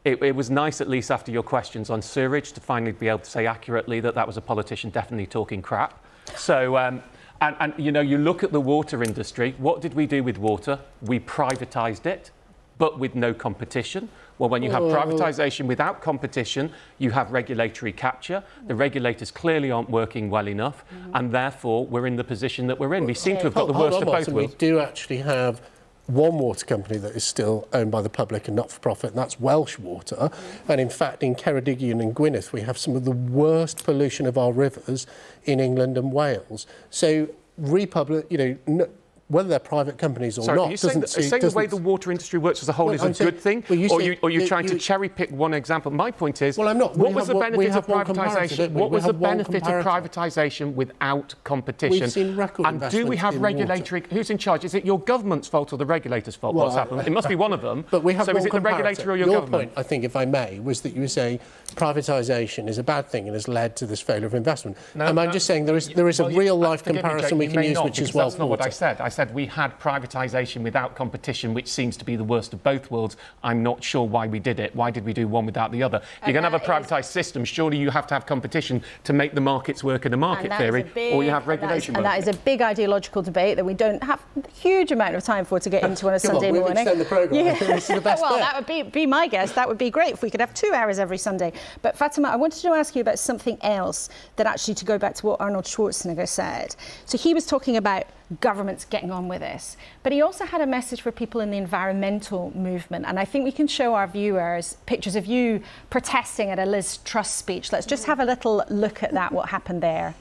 It was nice, at least after your questions on sewerage, to finally be able to say accurately that was a politician definitely talking crap. So, and you know, you look at the water industry, what did we do with water? We privatised it, but with no competition. Well, when you have privatisation without competition, you have regulatory capture. The regulators clearly aren't working well enough, and therefore we're in the position that we're in. We seem to have got the worst of both worlds. We do actually have one water company that is still owned by the public and not for profit, and that's Welsh Water. And in fact, in Ceredigion and Gwynedd, we have some of the worst pollution of our rivers in England and Wales. So, you know, whether they're private companies or not, saying the way the water industry works as a whole is a good thing, or you're trying to cherry pick one example? My point is, I'm not. What was the benefit of privatisation? What was the benefit of privatisation without competition? We've seen record and do we have regulatory? Who's in charge? Is it your government's fault or the regulator's fault? What's happened? It must be one of them. But we have so is it the regulator or your government? Your point, I think, if I may, was that you were saying privatisation is a bad thing and has led to this failure of investment. I'm just saying there is a real life comparison we can use, which is well. That's not what I said. I said we had privatisation without competition, which seems to be the worst of both worlds. I'm not sure why we did it. Why did we do one without the other? If you're going to have a privatised system, surely you have to have competition to make the markets work in a market theory, or you have regulation. And that is a big ideological debate that we don't have a huge amount of time for to get into on a Sunday morning. Extend the programme. Yeah. This is the best well, bit. that would be my guess. That would be great if we could have 2 hours every Sunday. But Fatima, I wanted to ask you about something else that actually, to go back to what Arnold Schwarzenegger said. So he was talking about governments getting on with this, but he also had a message for people in the environmental movement, and I think we can show our viewers pictures of you protesting at a Liz Truss speech. Let's just have a little look at that, what happened there.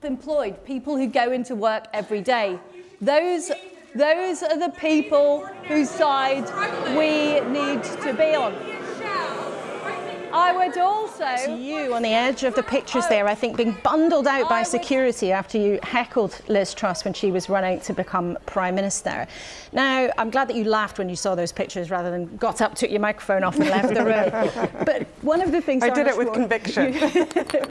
Employed people who go into work every day, those are the people whose side we need to be on. I would also... To you on the edge of the pictures there, I think, being bundled out by security after you heckled Liz Truss when she was running to become Prime Minister. Now, I'm glad that you laughed when you saw those pictures rather than got up, took your microphone off and left the room. But one of the things... I did it with conviction.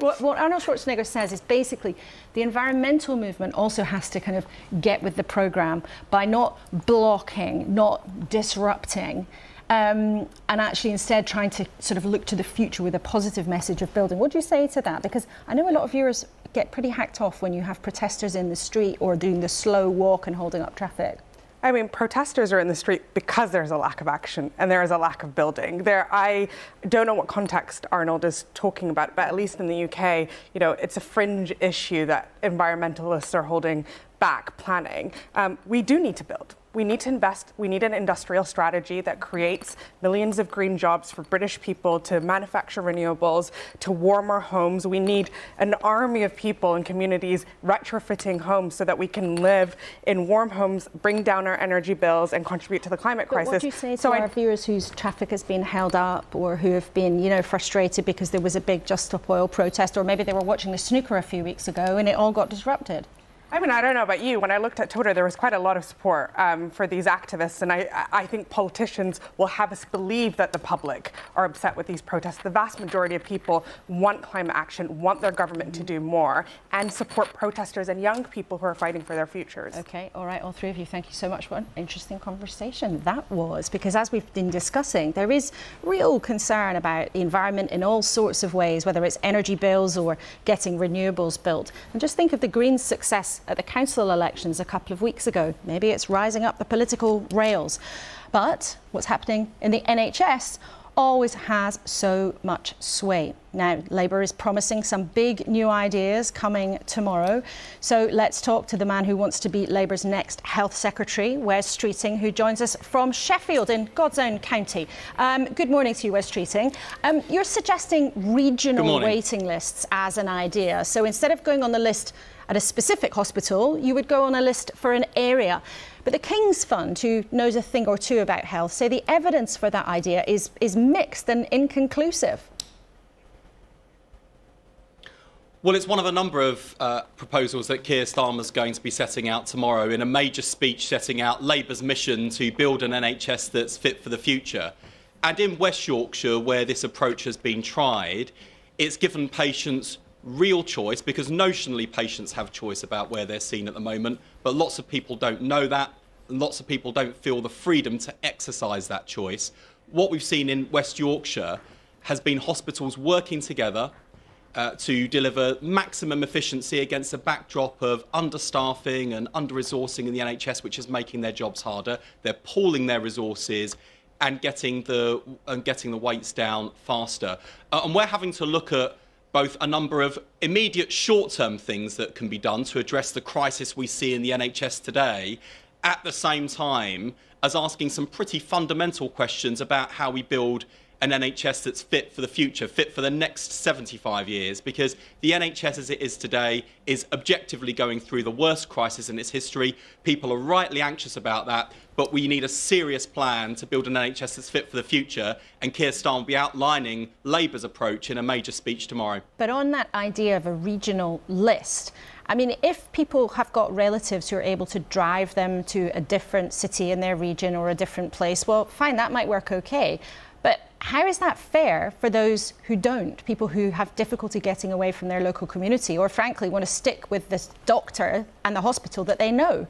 What Arnold Schwarzenegger says is basically the environmental movement also has to kind of get with the programme by not blocking, not disrupting, and actually instead trying to sort of look to the future with a positive message of building. What do you say to that? Because I know a lot of viewers get pretty hacked off when you have protesters in the street or doing the slow walk and holding up traffic. I mean, protesters are in the street because there's a lack of action and there is a lack of building. I don't know what context Arnold is talking about, but at least in the UK, you know, it's a fringe issue that environmentalists are holding back planning. We do need to build. We need to invest. We need an industrial strategy that creates millions of green jobs for British people to manufacture renewables, to warm our homes. We need an army of people and communities retrofitting homes so that we can live in warm homes, bring down our energy bills and contribute to the climate crisis. What do you say to our viewers whose traffic has been held up or who have been, you know, frustrated because there was a big Just Stop Oil protest, or maybe they were watching the snooker a few weeks ago and it all got disrupted? I mean, I don't know about you. When I looked at Twitter, there was quite a lot of support for these activists. And I think politicians will have us believe that the public are upset with these protests. The vast majority of people want climate action, want their government to do more, and support protesters and young people who are fighting for their futures. OK, all right, all three of you, thank you so much. What an interesting conversation that was, because as we've been discussing, there is real concern about the environment in all sorts of ways, whether it's energy bills or getting renewables built. And just think of the Greens' success at the council elections a couple of weeks ago. Maybe it's rising up the political rails. But what's happening in the NHS always has so much sway. Now, Labour is promising some big new ideas coming tomorrow. So let's talk to the man who wants to be Labour's next Health Secretary, Wes Streeting, who joins us from Sheffield in God's own county. Good morning to you, Wes Streeting. You're suggesting regional waiting lists as an idea. So instead of going on the list at a specific hospital, you would go on a list for an area. But the King's Fund, who knows a thing or two about health, say the evidence for that idea is mixed and inconclusive. Well, it's one of a number of proposals that Keir Starmer's going to be setting out tomorrow in a major speech setting out Labour's mission to build an NHS that's fit for the future. And in West Yorkshire, where this approach has been tried, it's given patients real choice, because notionally patients have choice about where they're seen at the moment, but lots of people don't know that, and lots of people don't feel the freedom to exercise that choice. What we've seen in West Yorkshire has been hospitals working together to deliver maximum efficiency against a backdrop of understaffing and under-resourcing in the NHS, which is making their jobs harder. They're pooling their resources and getting the waits down faster. And we're having to look at both a number of immediate short-term things that can be done to address the crisis we see in the NHS today, at the same time as asking some pretty fundamental questions about how we build an NHS that's fit for the future, fit for the next 75 years, because the NHS as it is today is objectively going through the worst crisis in its history. People are rightly anxious about that, but we need a serious plan to build an NHS that's fit for the future, and Keir Starmer will be outlining Labour's approach in a major speech tomorrow. But on that idea of a regional list, I mean, if people have got relatives who are able to drive them to a different city in their region or a different place, well, fine, that might work okay. But how is that fair for those who don't, people who have difficulty getting away from their local community or, frankly, want to stick with this doctor and the hospital that they know?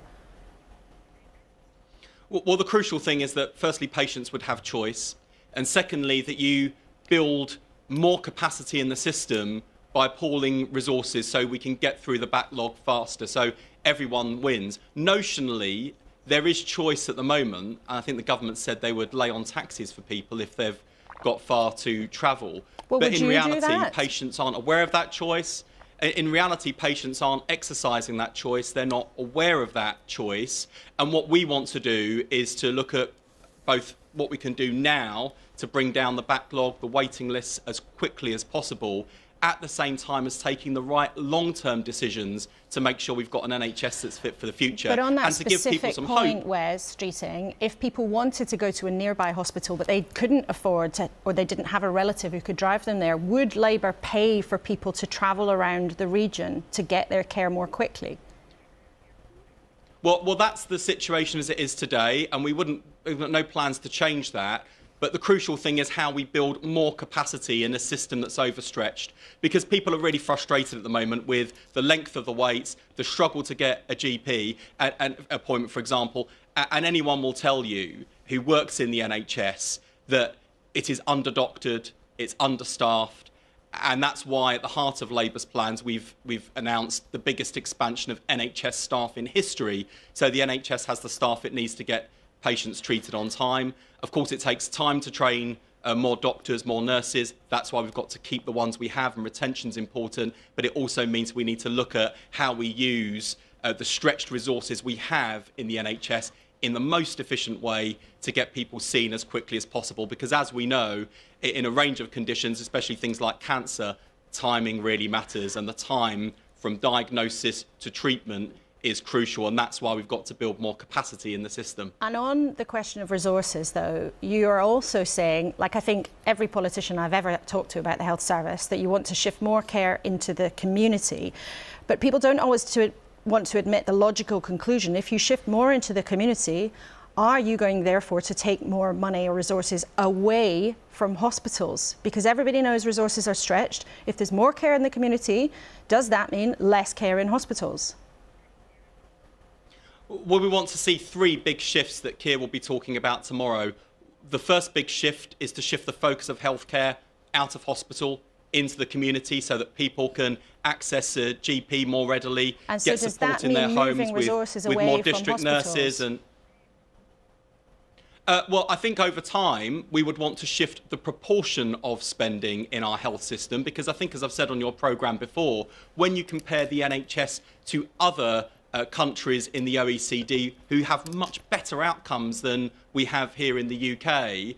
Well, the crucial thing is that, firstly, patients would have choice, and secondly, that you build more capacity in the system by pooling resources so we can get through the backlog faster, so everyone wins. Notionally, there is choice at the moment, and I think the government said they would lay on taxes for people if they've got far to travel. Well, but in reality, patients aren't aware of that choice. In reality, patients aren't exercising that choice. They're not aware of that choice. And what we want to do is to look at both what we can do now to bring down the backlog, the waiting lists as quickly as possible, at the same time as taking the right long-term decisions to make sure we've got an NHS that's fit for the future. But on that and to give people some point, hope. Wes Streeting, if people wanted to go to a nearby hospital but they couldn't afford to, or they didn't have a relative who could drive them there, would Labour pay for people to travel around the region to get their care more quickly? Well, that's the situation as it is today, and we've got no plans to change that. But the crucial thing is how we build more capacity in a system that's overstretched, because people are really frustrated at the moment with the length of the waits, the struggle to get a GP an appointment, for example, and anyone will tell you who works in the NHS that it is underdoctored, it's understaffed, and that's why at the heart of Labour's plans we've announced the biggest expansion of NHS staff in history, so the NHS has the staff it needs to get patients treated on time. Of course, it takes time to train more doctors, more nurses. That's why we've got to keep the ones we have, and retention's important. But it also means we need to look at how we use the stretched resources we have in the NHS in the most efficient way to get people seen as quickly as possible. Because as we know, in a range of conditions, especially things like cancer, timing really matters, and the time from diagnosis to treatment is crucial, and that's why we've got to build more capacity in the system. And on the question of resources, though, you are also saying, like I think every politician I've ever talked to about the health service, that you want to shift more care into the community. But people don't always want to admit the logical conclusion. If you shift more into the community, are you going therefore to take more money or resources away from hospitals? Because everybody knows resources are stretched. If there's more care in the community, does that mean less care in hospitals? Well, we want to see three big shifts that Keir will be talking about tomorrow. The first big shift is to shift the focus of healthcare out of hospital into the community so that people can access a GP more readily, and so get does support that in their mean homes moving resources with away more from district hospitals? nurses and well, I think over time we would want to shift the proportion of spending in our health system, because I think, as I've said on your programme before, when you compare the NHS to other countries in the OECD who have much better outcomes than we have here in the UK,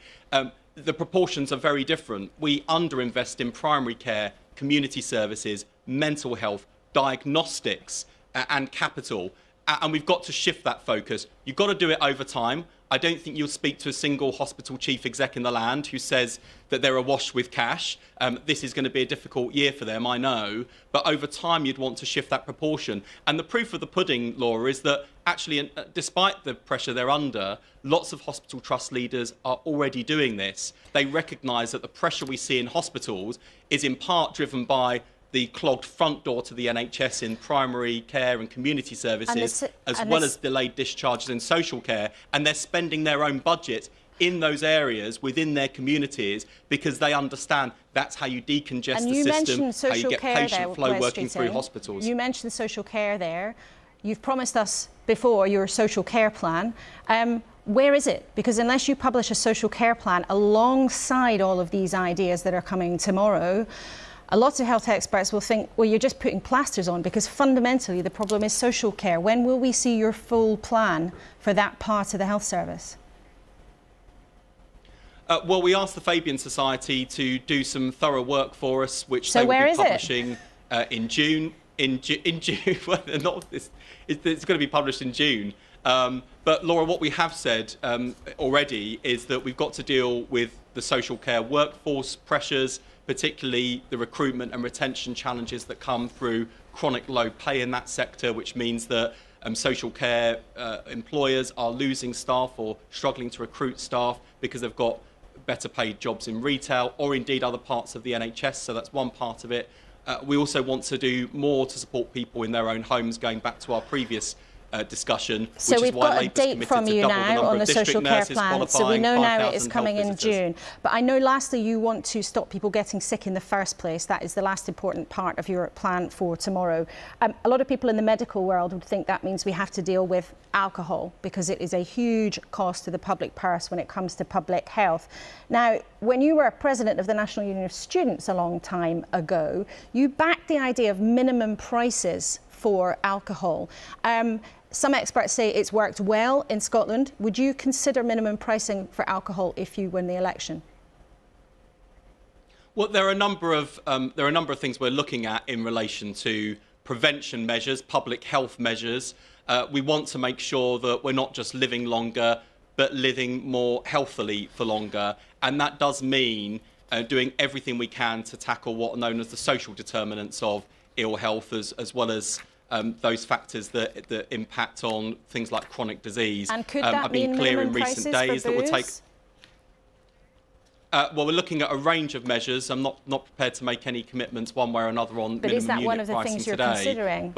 the proportions are very different. We underinvest in primary care, community services, mental health, diagnostics and capital. And we've got to shift that focus. You've got to do it over time. I don't think you'll speak to a single hospital chief exec in the land who says that they're awash with cash. This is going to be a difficult year for them, I know. But over time, you'd want to shift that proportion. And the proof of the pudding, Laura, is that actually, despite the pressure they're under, lots of hospital trust leaders are already doing this. They recognise that the pressure we see in hospitals is in part driven by the clogged front door to the NHS in primary care and community services, as well as delayed discharges in social care, and they're spending their own budget in those areas within their communities because they understand that's how you decongest the system, how you get patient flow working through hospitals. You mentioned social care there. You've promised us before your social care plan. Where is it? Because unless you publish a social care plan alongside all of these ideas that are coming tomorrow, a lot of health experts will think, well, you're just putting plasters on, because fundamentally the problem is social care. When will we see your full plan for that part of the health service? Well, we asked the Fabian Society to do some thorough work for us, which they will be publishing in June. In June, well, it's going to be published in June. But Laura, what we have said already is that we've got to deal with the social care workforce pressures, particularly the recruitment and retention challenges that come through chronic low pay in that sector, which means that social care employers are losing staff or struggling to recruit staff because they've got better paid jobs in retail or indeed other parts of the NHS. So that's one part of it. We also want to do more to support people in their own homes, going back to our previous discussion. So which we've is why got a Labour's date committed from to you double the now number on of the district social care nurses plan. So we qualifying, know now it 5,000 is coming health in visitors. June. But I know lastly you want to stop people getting sick in the first place. That is the last important part of your plan for tomorrow. A lot of people in the medical world would think that means we have to deal with alcohol, because it is a huge cost to the public purse when it comes to public health. Now, when you were president of the National Union of Students a long time ago, you backed the idea of minimum prices for alcohol. Some experts say it's worked well in Scotland. Would you consider minimum pricing for alcohol if you win the election? Well, there are a number of things we're looking at in relation to prevention measures, public health measures. We want to make sure that we're not just living longer, but living more healthily for longer, and that does mean doing everything we can to tackle what are known as the social determinants of ill health, as well as those factors that impact on things like chronic disease. And could that I've been mean clear minimum in recent prices days for that we'll booze? take. Well, we're looking at a range of measures. I'm not prepared to make any commitments one way or another on But minimum is that unit one of the pricing things you're today. considering?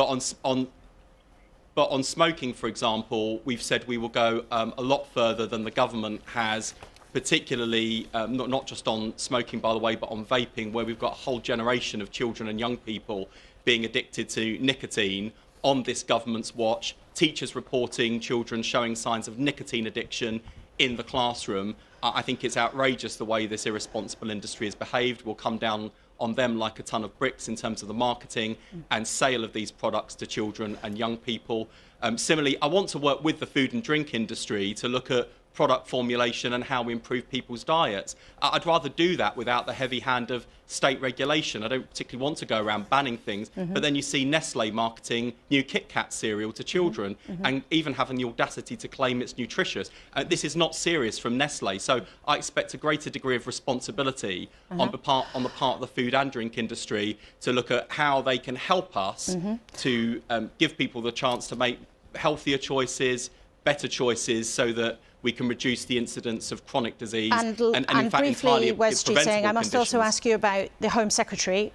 But on smoking, for example, we've said we will go a lot further than the government has, particularly not just on smoking, by the way, but on vaping, where we've got a whole generation of children and young people being addicted to nicotine on this government's watch. Teachers reporting children showing signs of nicotine addiction in the classroom. I think it's outrageous the way this irresponsible industry has behaved. We'll come down on them like a ton of bricks in terms of the marketing and sale of these products to children and young people. Similarly, I want to work with the food and drink industry to look at product formulation and how we improve people's diets. I'd rather do that without the heavy hand of state regulation. I don't particularly want to go around banning things, but then you see Nestle marketing new Kit Kat cereal to children and even having the audacity to claim it's nutritious. This is not serious from Nestle, so I expect a greater degree of responsibility on the part of the food and drink industry to look at how they can help us to give people the chance to make healthier choices, better choices, so that we can reduce the incidence of chronic disease and in fact briefly, Wes preventable Streeting, I must also conditions. ask you about the Home Secretary.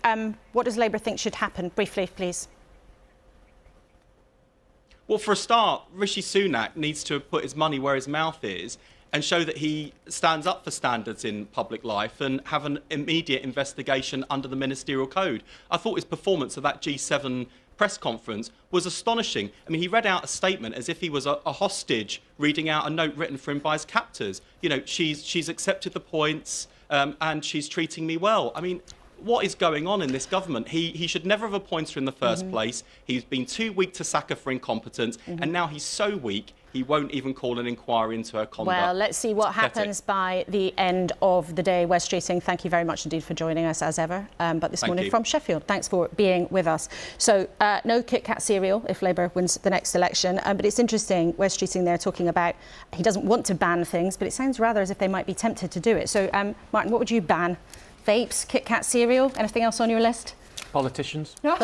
What does Labour think should happen? Briefly, please. Well, for a start, Rishi Sunak needs to put his money where his mouth is and show that he stands up for standards in public life and have an immediate investigation under the ministerial code. I thought his performance of that G7 press conference was astonishing. I mean, he read out a statement as if he was a hostage reading out a note written for him by his captors. You know, she's accepted the points and she's treating me well. I mean, what is going on in this government? He should never have appointed her in the first place. He's been too weak to sack her for incompetence, and now he's so weak he won't even call an inquiry into her conduct. Well, let's see what happens by the end of the day. Wes Streeting, thank you very much indeed for joining us as ever. But this morning from Sheffield, thanks for being with us. So no Kit Kat cereal if Labour wins the next election. But it's interesting, Wes Streeting there talking about he doesn't want to ban things, but it sounds rather as if they might be tempted to do it. So, Martin, what would you ban? Vapes, Kit Kat cereal, anything else on your list? Politicians? No,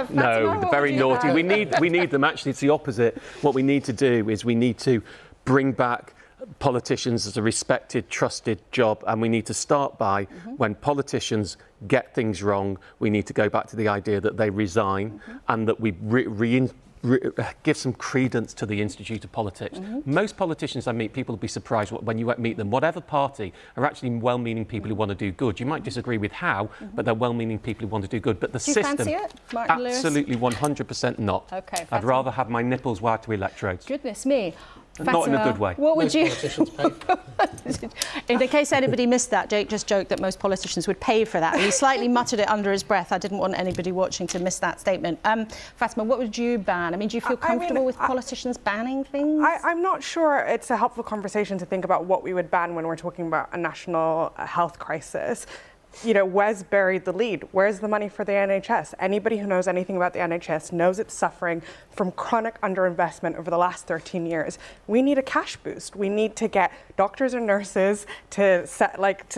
they're very naughty. We need them. Actually, it's the opposite. What we need to do is we need to bring back politicians as a respected, trusted job, and we need to start by when politicians get things wrong, we need to go back to the idea that they resign and that we give some credence to the Institute of Politics. Most politicians I meet, people will be surprised when you meet them, whatever party, are actually well-meaning people who want to do good. You might disagree with how, but they're well-meaning people who want to do good. But the system, fancy it, Martin Lewis? absolutely 100% not. Okay, I'd rather have my nipples wired to electrodes. Goodness me. Not in a good way. What would you... In case anybody missed that, Jake just joked that most politicians would pay for that. And he slightly muttered it under his breath. I didn't want anybody watching to miss that statement. Fatima, what would you ban? I mean, do you feel comfortable with politicians banning things? I'm not sure it's a helpful conversation to think about what we would ban when we're talking about a national health crisis. You know, Wes buried the lead. Where's the money for the NHS? Anybody who knows anything about the NHS knows it's suffering from chronic underinvestment over the last 13 years. We need a cash boost. We need to get doctors and nurses to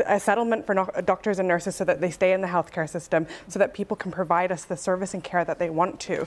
a settlement for doctors and nurses so that they stay in the healthcare system, so that people can provide us the service and care that they want to.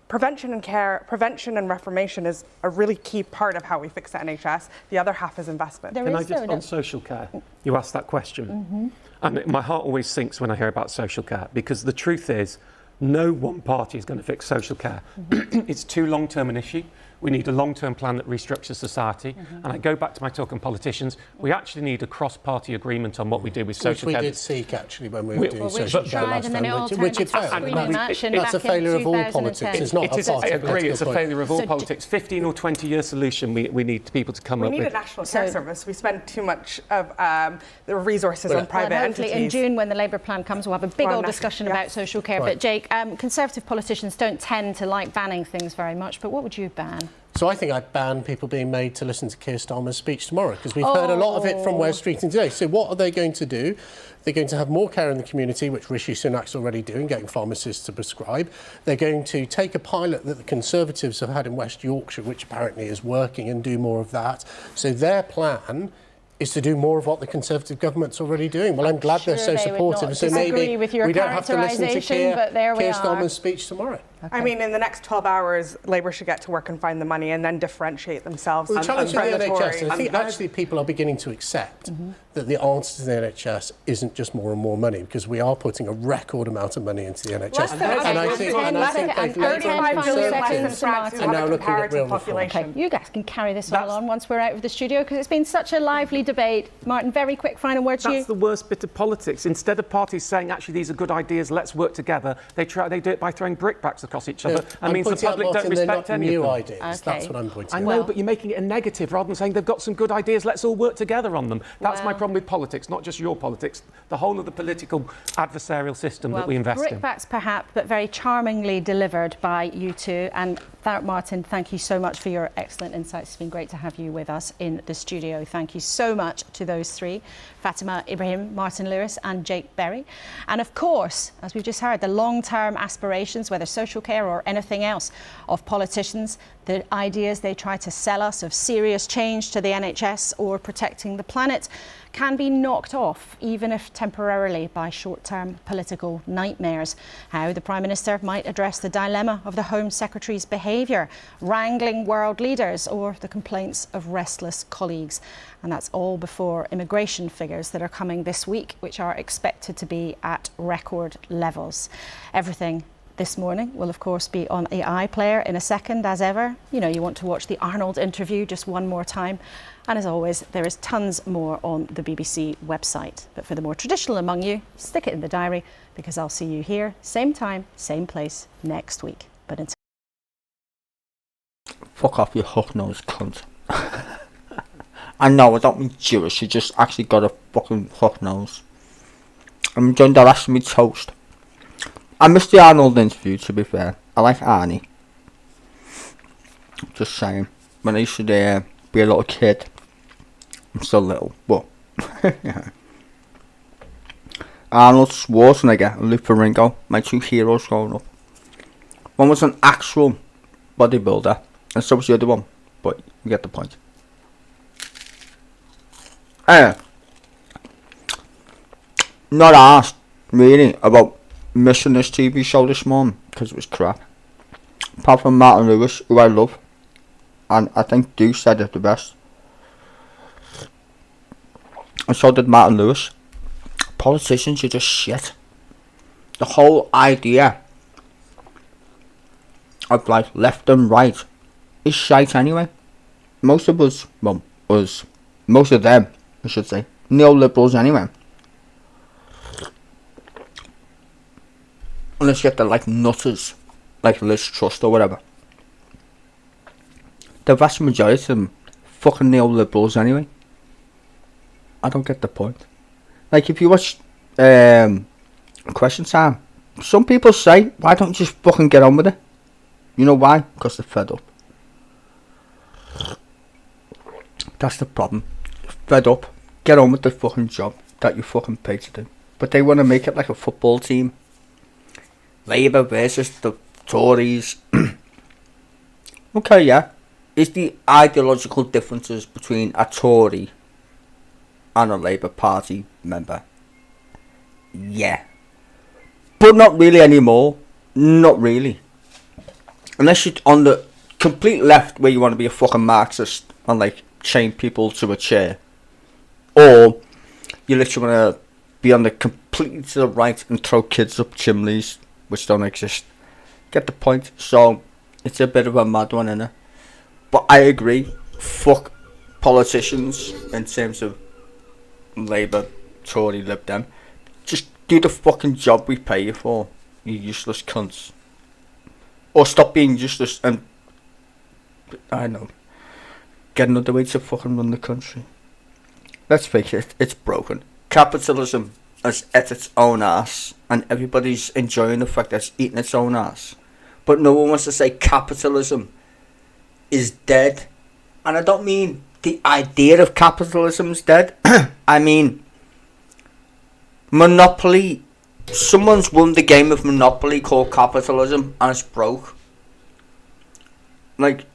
Prevention and reformation is a really key part of how we fix the NHS. The other half is investment. On social care, you asked that question. And my heart always sinks when I hear about social care, because the truth is no one party is going to fix social care. It's too long-term an issue. We need a long-term plan that restructures society. And I go back to my talk on politicians. We actually need a cross-party agreement on what we do with social care. Which we did seek, actually, when we were doing social care tried, last and then time, it all which it turned into failed. a screaming match That's a failure of all 2010. politics. It's not a party. I agree, it's a failure of all So politics. 15 or 20-year solution we need people to come up with. We need a national care service. We spend too much of the resources on private hopefully entities. in June, when the Labour plan comes, we'll have a big old discussion about social care. Right. But Jake, Conservative politicians don't tend to like banning things very much, but what would you ban? So I think I'd ban people being made to listen to Keir Starmer's speech tomorrow, because we've heard a lot of it from Wes Streeting today. So what are they going to do? They're going to have more care in the community, which Rishi Sunak's already doing, getting pharmacists to prescribe. They're going to take a pilot that the Conservatives have had in West Yorkshire, which apparently is working, and do more of that. So their plan is to do more of what the Conservative government's already doing. Well, I'm glad they're so supportive. So maybe we don't have to listen to Keir Starmer's speech tomorrow. I mean, in the next 12 hours, Labour should get to work and find the money and then differentiate themselves. Well, the challenge for the NHS, I think actually people are beginning to accept that the answer to the NHS isn't just more and more money, because we are putting a record amount of money into the NHS. And I think they've looked at and now looking at real population. Okay, you guys can carry this all on once we're out of the studio, because it's been such a lively debate. Martin, very quick final word to you. That's the worst bit of politics. Instead of parties saying, actually, these are good ideas, let's work together, they do it by throwing brickbats across each other. And means the public don't respect any of them. Ideas. Okay. That's what I'm pointing out. I know, but you're making it a negative rather than saying they've got some good ideas, let's all work together on them. That's my problem with politics, not just your politics, the whole of the political adversarial system that we invest in. Brickbats perhaps, but very charmingly delivered by you two. And Martin, thank you so much for your excellent insights. It's been great to have you with us in the studio. Thank you so much to those three, Fatima Ibrahim, Martin Lewis and Jake Berry. And of course, as we've just heard, the long-term aspirations, whether social care or anything else, of politicians, the ideas they try to sell us of serious change to the NHS or protecting the planet, can be knocked off, even if temporarily, by short-term political nightmares. How the Prime Minister might address the dilemma of the Home Secretary's behaviour, wrangling world leaders, or the complaints of restless colleagues. And that's all before immigration figures that are coming this week, which are expected to be at record levels. Everything this morning will of course be on the iPlayer in a second, as ever. You know, you want to watch the Arnold interview just one more time. And as always, there is tons more on the BBC website. But for the more traditional among you, stick it in the diary, because I'll see you here, same time, same place, next week. But until... Fuck off, you hook-nosed cunt. I know, I don't mean Jewish, you just actually got a fucking hook nose. I'm enjoying the rest of me toast. I missed the Arnold interview, to be fair. I like Arnie. Just saying. When I used to be a little kid. I'm still little, but... yeah. Arnold Schwarzenegger and Lou Ferrigno, my two heroes growing up. One was an actual bodybuilder, and so was the other one. But you get the point. Not asked, really, about missing this TV show this morning, because it was crap. Apart from Martin Lewis, who I love, and I think Deuce said it the best. And so did Martin Lewis. Politicians are just shit. The whole idea of like left and right is shite anyway. Most of us, well, most of them, I should say, neoliberals anyway. Unless you get the like nutters, like Liz Truss or whatever. The vast majority of them fucking neoliberals anyway. I don't get the point. Like if you watch Question Time, some people say, why don't you just fucking get on with it? You know why? Because they're fed up. That's the problem. Fed up. Get on with the fucking job that you fucking paid to do. But they want to make it like a football team. Labour versus the Tories. Okay, yeah. Is the ideological differences between a Tory and a Labour Party member? Yeah. But not really anymore. Not really. Unless you're on the complete left where you want to be a fucking Marxist and like chain people to a chair. Or you literally want to be on the completely to the right and throw kids up chimneys, which don't exist. Get the point? So it's a bit of a mad one, innit? But I agree. Fuck politicians in terms of Labour, Tory, Lib Dem. Just do the fucking job we pay you for, you useless cunts. Or stop being useless and, I know, get another way to fucking run the country. Let's face it, it's broken. Capitalism has ate its own ass, and everybody's enjoying the fact that it's eating its own ass. But no one wants to say capitalism is dead. And I don't mean the idea of capitalism is dead. I mean Monopoly. Someone's won the game of Monopoly called capitalism and it's broke. Like,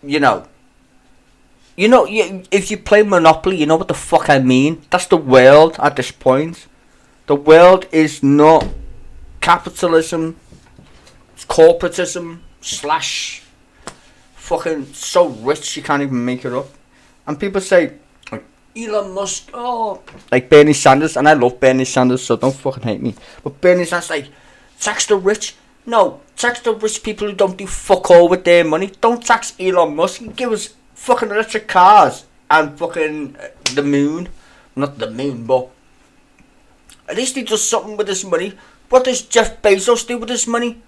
you know, if you play Monopoly, you know what the fuck I mean. That's the world at this point. The world is not capitalism. It's corporatism / fucking so rich you can't even make it up. And people say, like, Elon Musk, oh, like Bernie Sanders, and I love Bernie Sanders, so don't fucking hate me. But Bernie Sanders like, tax the rich. No, tax the rich people who don't do fuck all with their money. Don't tax Elon Musk. Give us fucking electric cars and fucking the moon. Not the moon, but at least he does something with his money. What does Jeff Bezos do with his money?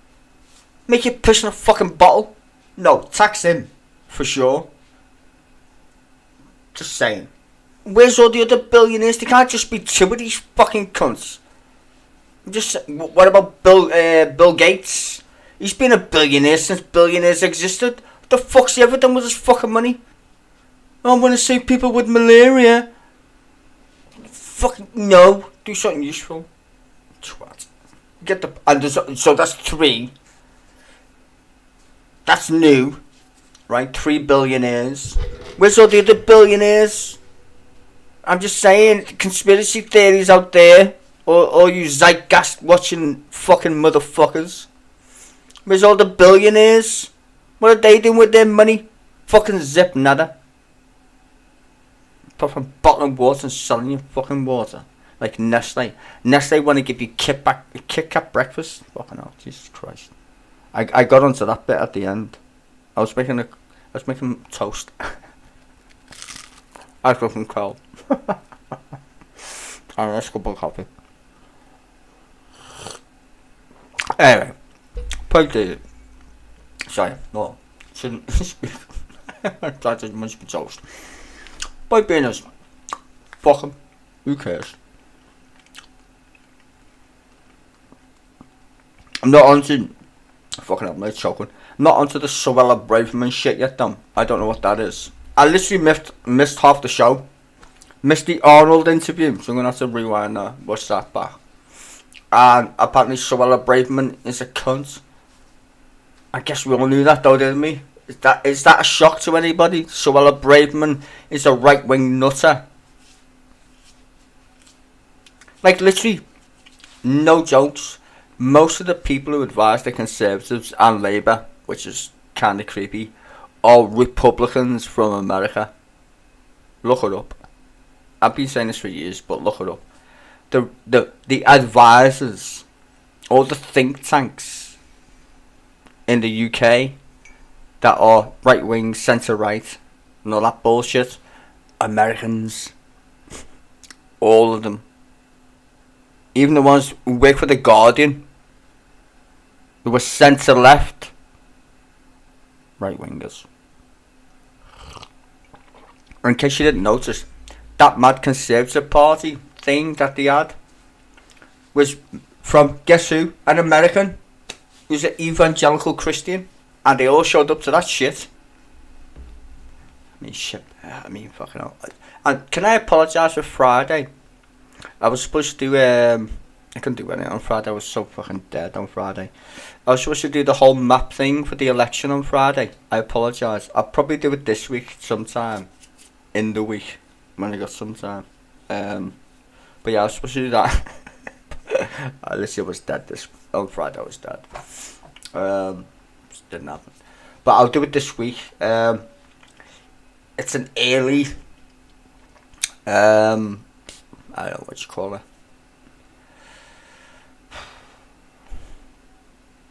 Make you piss in a fucking bottle? No, tax him, for sure. Just saying. Where's all the other billionaires? They can't just be two of these fucking cunts. Just what about Bill Gates? He's been a billionaire since billionaires existed. What the fuck's he ever done with his fucking money? I want to save people with malaria. Fucking no. Do something useful. Twat. Get the... And so that's 3. That's new. Right? 3 billionaires. Where's all the other billionaires? I'm just saying, conspiracy theories out there. Or you zeitgeist watching fucking motherfuckers. Where's all the billionaires? What are they doing with their money? Fucking zip nada. Fucking bottling water and selling you fucking water. Like Nestle. Nestle want to give you Kit Kat breakfast. Fucking hell, Jesus Christ. I got onto that bit at the end. I was making toast. I was fucking cold. Alright, let's go book coffee. Anyway, pointed. Sorry, no, shouldn't. I tried to munch my toast. Point being is, fuck 'em. Who cares? I'm not onto. Fucking hell, I'm choking. I'm not onto the Suella Braverman shit yet, though. I don't know what that is. I literally missed half the show. Missed the Arnold interview, so I'm gonna have to rewind that. Watch that back. And apparently Suella Braverman is a cunt. I guess we all knew that though, didn't we? Is that a shock to anybody? Suella Braverman is a right-wing nutter. Like literally, no jokes. Most of the people who advise the Conservatives and Labour, which is kind of creepy, are Republicans from America. Look it up. I've been saying this for years, but look it up. The advisors, all the think tanks in the UK that are right wing, centre right, and all that bullshit, Americans, all of them, even the ones who work for the Guardian, who were centre left, right wingers. In case you didn't notice, that mad Conservative Party thing that they had was from, guess who? An American who's an evangelical Christian, and they all showed up to that shit. I mean fucking hell. And can I apologise for Friday? I was supposed to do I couldn't do anything on Friday. I was so fucking dead on Friday. I was supposed to do the whole map thing for the election on Friday. I apologise. I'll probably do it this week sometime in the week when I got some time. But yeah, I was supposed to do that. I literally was dead on Friday. I was dead. Just didn't happen. But I'll do it this week. It's an early. I don't know what you call it.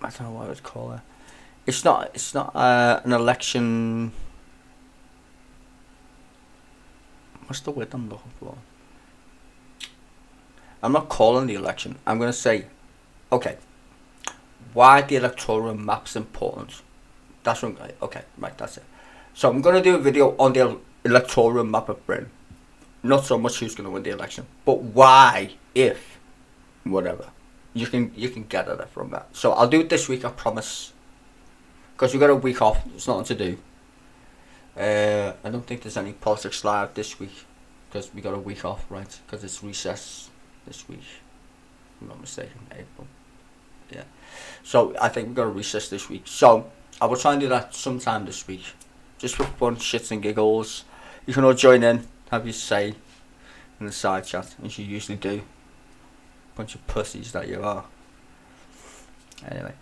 I don't know what I would call it. It's not an election. What's the word I'm looking for? I'm not calling the election. I'm going to say, okay, why the electoral map's important. That's what okay, right, that's it. So I'm going to do a video on the electoral map of Britain. Not so much who's going to win the election, but why, if, whatever. You can get at it from that. So I'll do it this week, I promise. Because we've got a week off. There's nothing to do. I don't think there's any politics live this week. Because we got a week off, right? Because it's recess this week. If I'm not mistaken, April. Yeah. So I think we've got a recess this week. So I will try and do that sometime this week. Just for fun, shits and giggles. You can all join in. Have your say in the side chat, as you usually do. Bunch of pussies that you are. Anyway,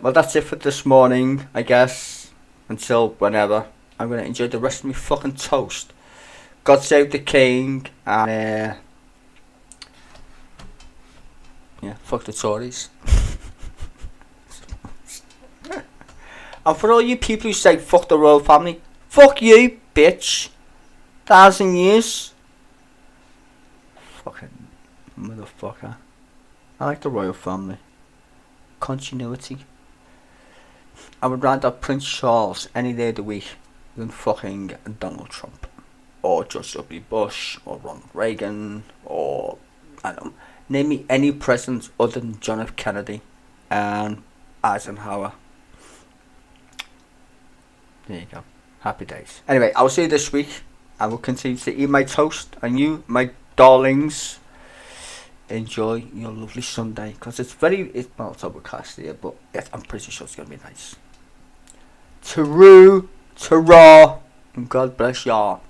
well that's it for this morning, I guess. Until whenever, I'm gonna enjoy the rest of my fucking toast. God save the king, and yeah, fuck the Tories. And for all you people who say fuck the royal family, fuck you, bitch. 1,000 years. Fucking motherfucker. I like the royal family. Continuity. I would rather Prince Charles any day of the week than fucking Donald Trump. Or George W. Bush. Or Ronald Reagan. Or, I don't know. Name me any president other than John F. Kennedy and Eisenhower. There you go. Happy days. Anyway, I'll see you this week. I will continue to eat my toast, and you, my darlings, enjoy your lovely Sunday, because it's overcast here, but I'm pretty sure it's going to be nice. Ta-roo, ta-ra, and God bless y'all.